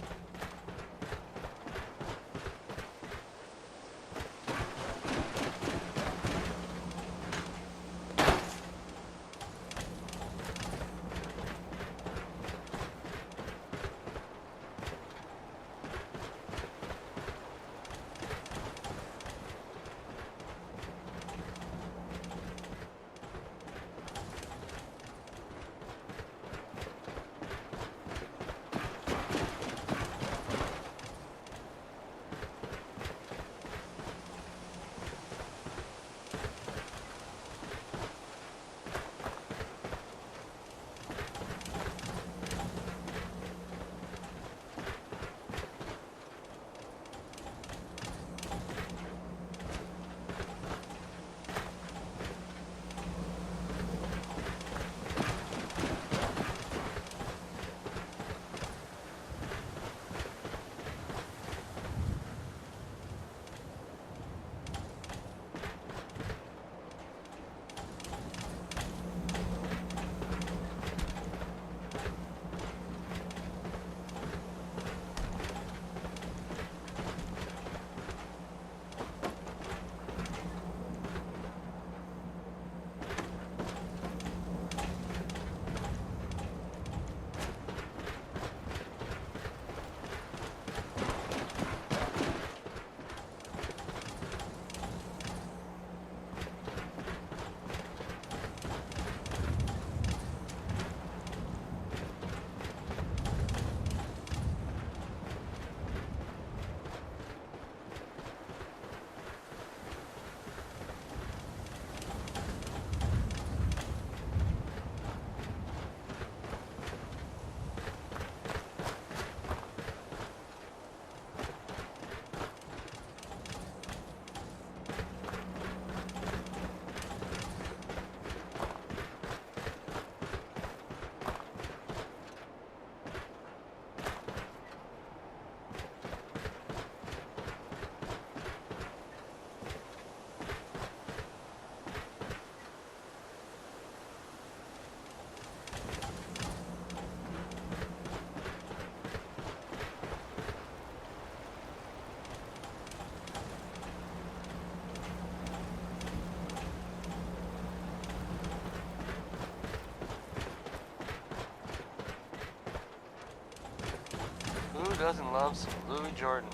doesn't love some Louis Jordan?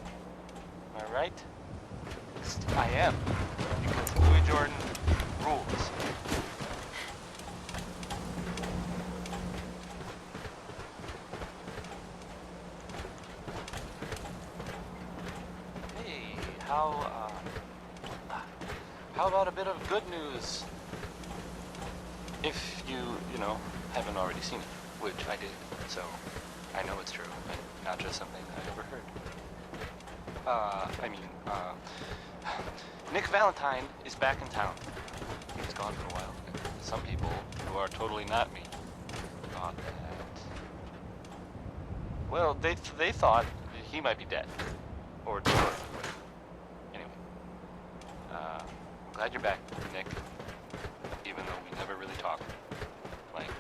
Am I right? I am. Because Louis Jordan rules. Hey, how about a bit of good news? If you haven't already seen it, which I did, so I know it's true, and not just something I overheard. Nick Valentine is back in town. He was gone for a while. Some people who are totally not me thought that... Well, they thought he might be dead. Or destroyed. Anyway. I'm glad you're back, Nick. Even though we never really talked. Like,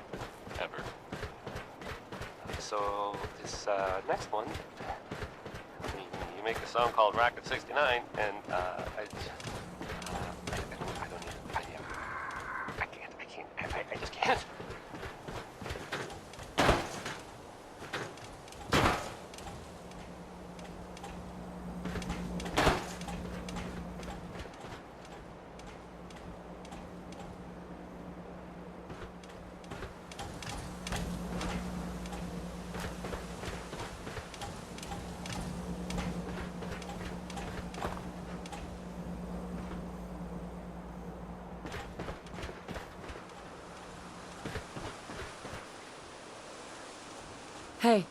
ever. So, this next one, you make a song called Rocket 69, and I just can't. Hey.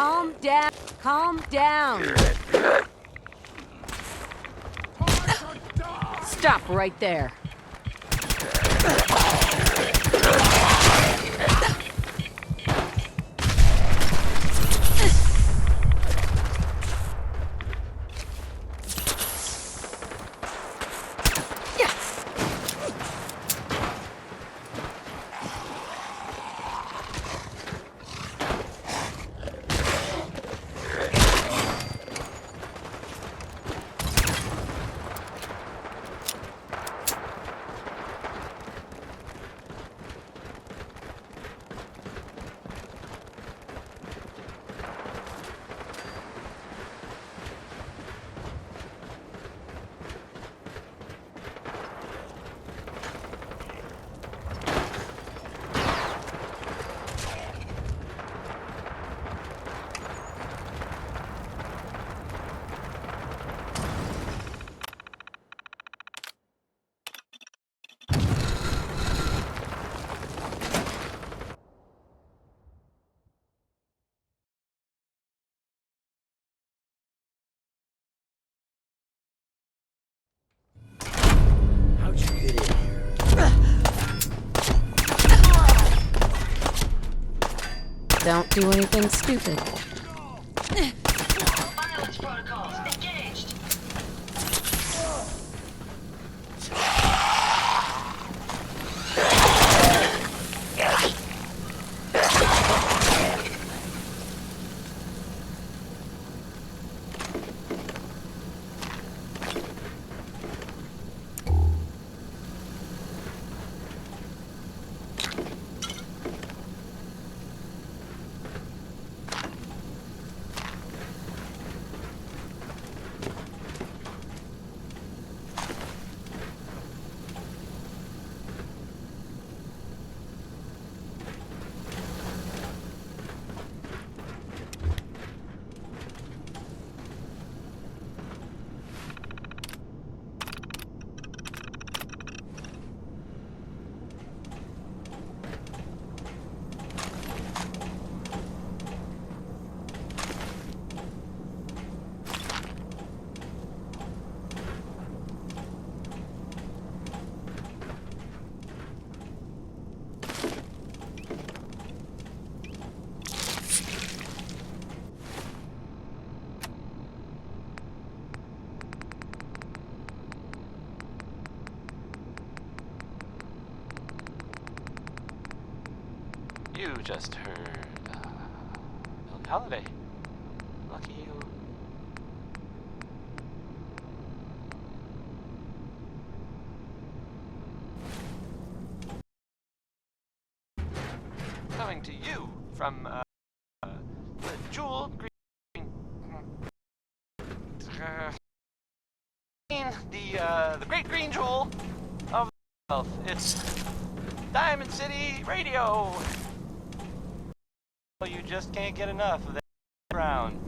Calm down. Calm down. Stop right there. How'd you get in here? Don't do anything stupid. Violence protocols engaged. You just heard, Milk Holiday. Lucky you. Coming to you from, the jewel green, the great green jewel of the wealth. It's Diamond City Radio. You just can't get enough of that around.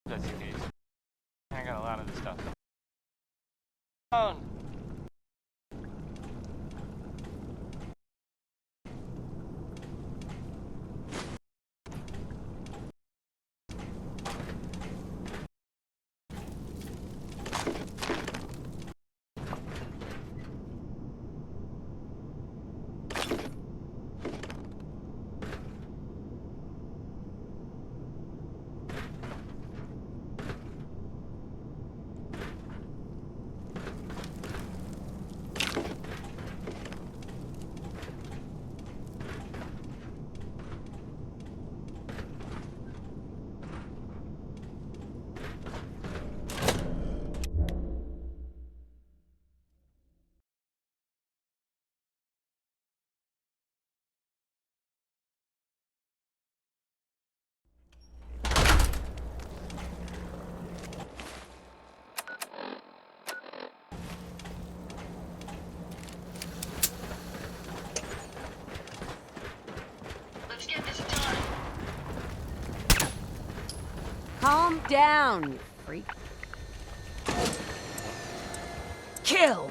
That's the case. I got a lot of this stuff. Calm down, you freak. Kill!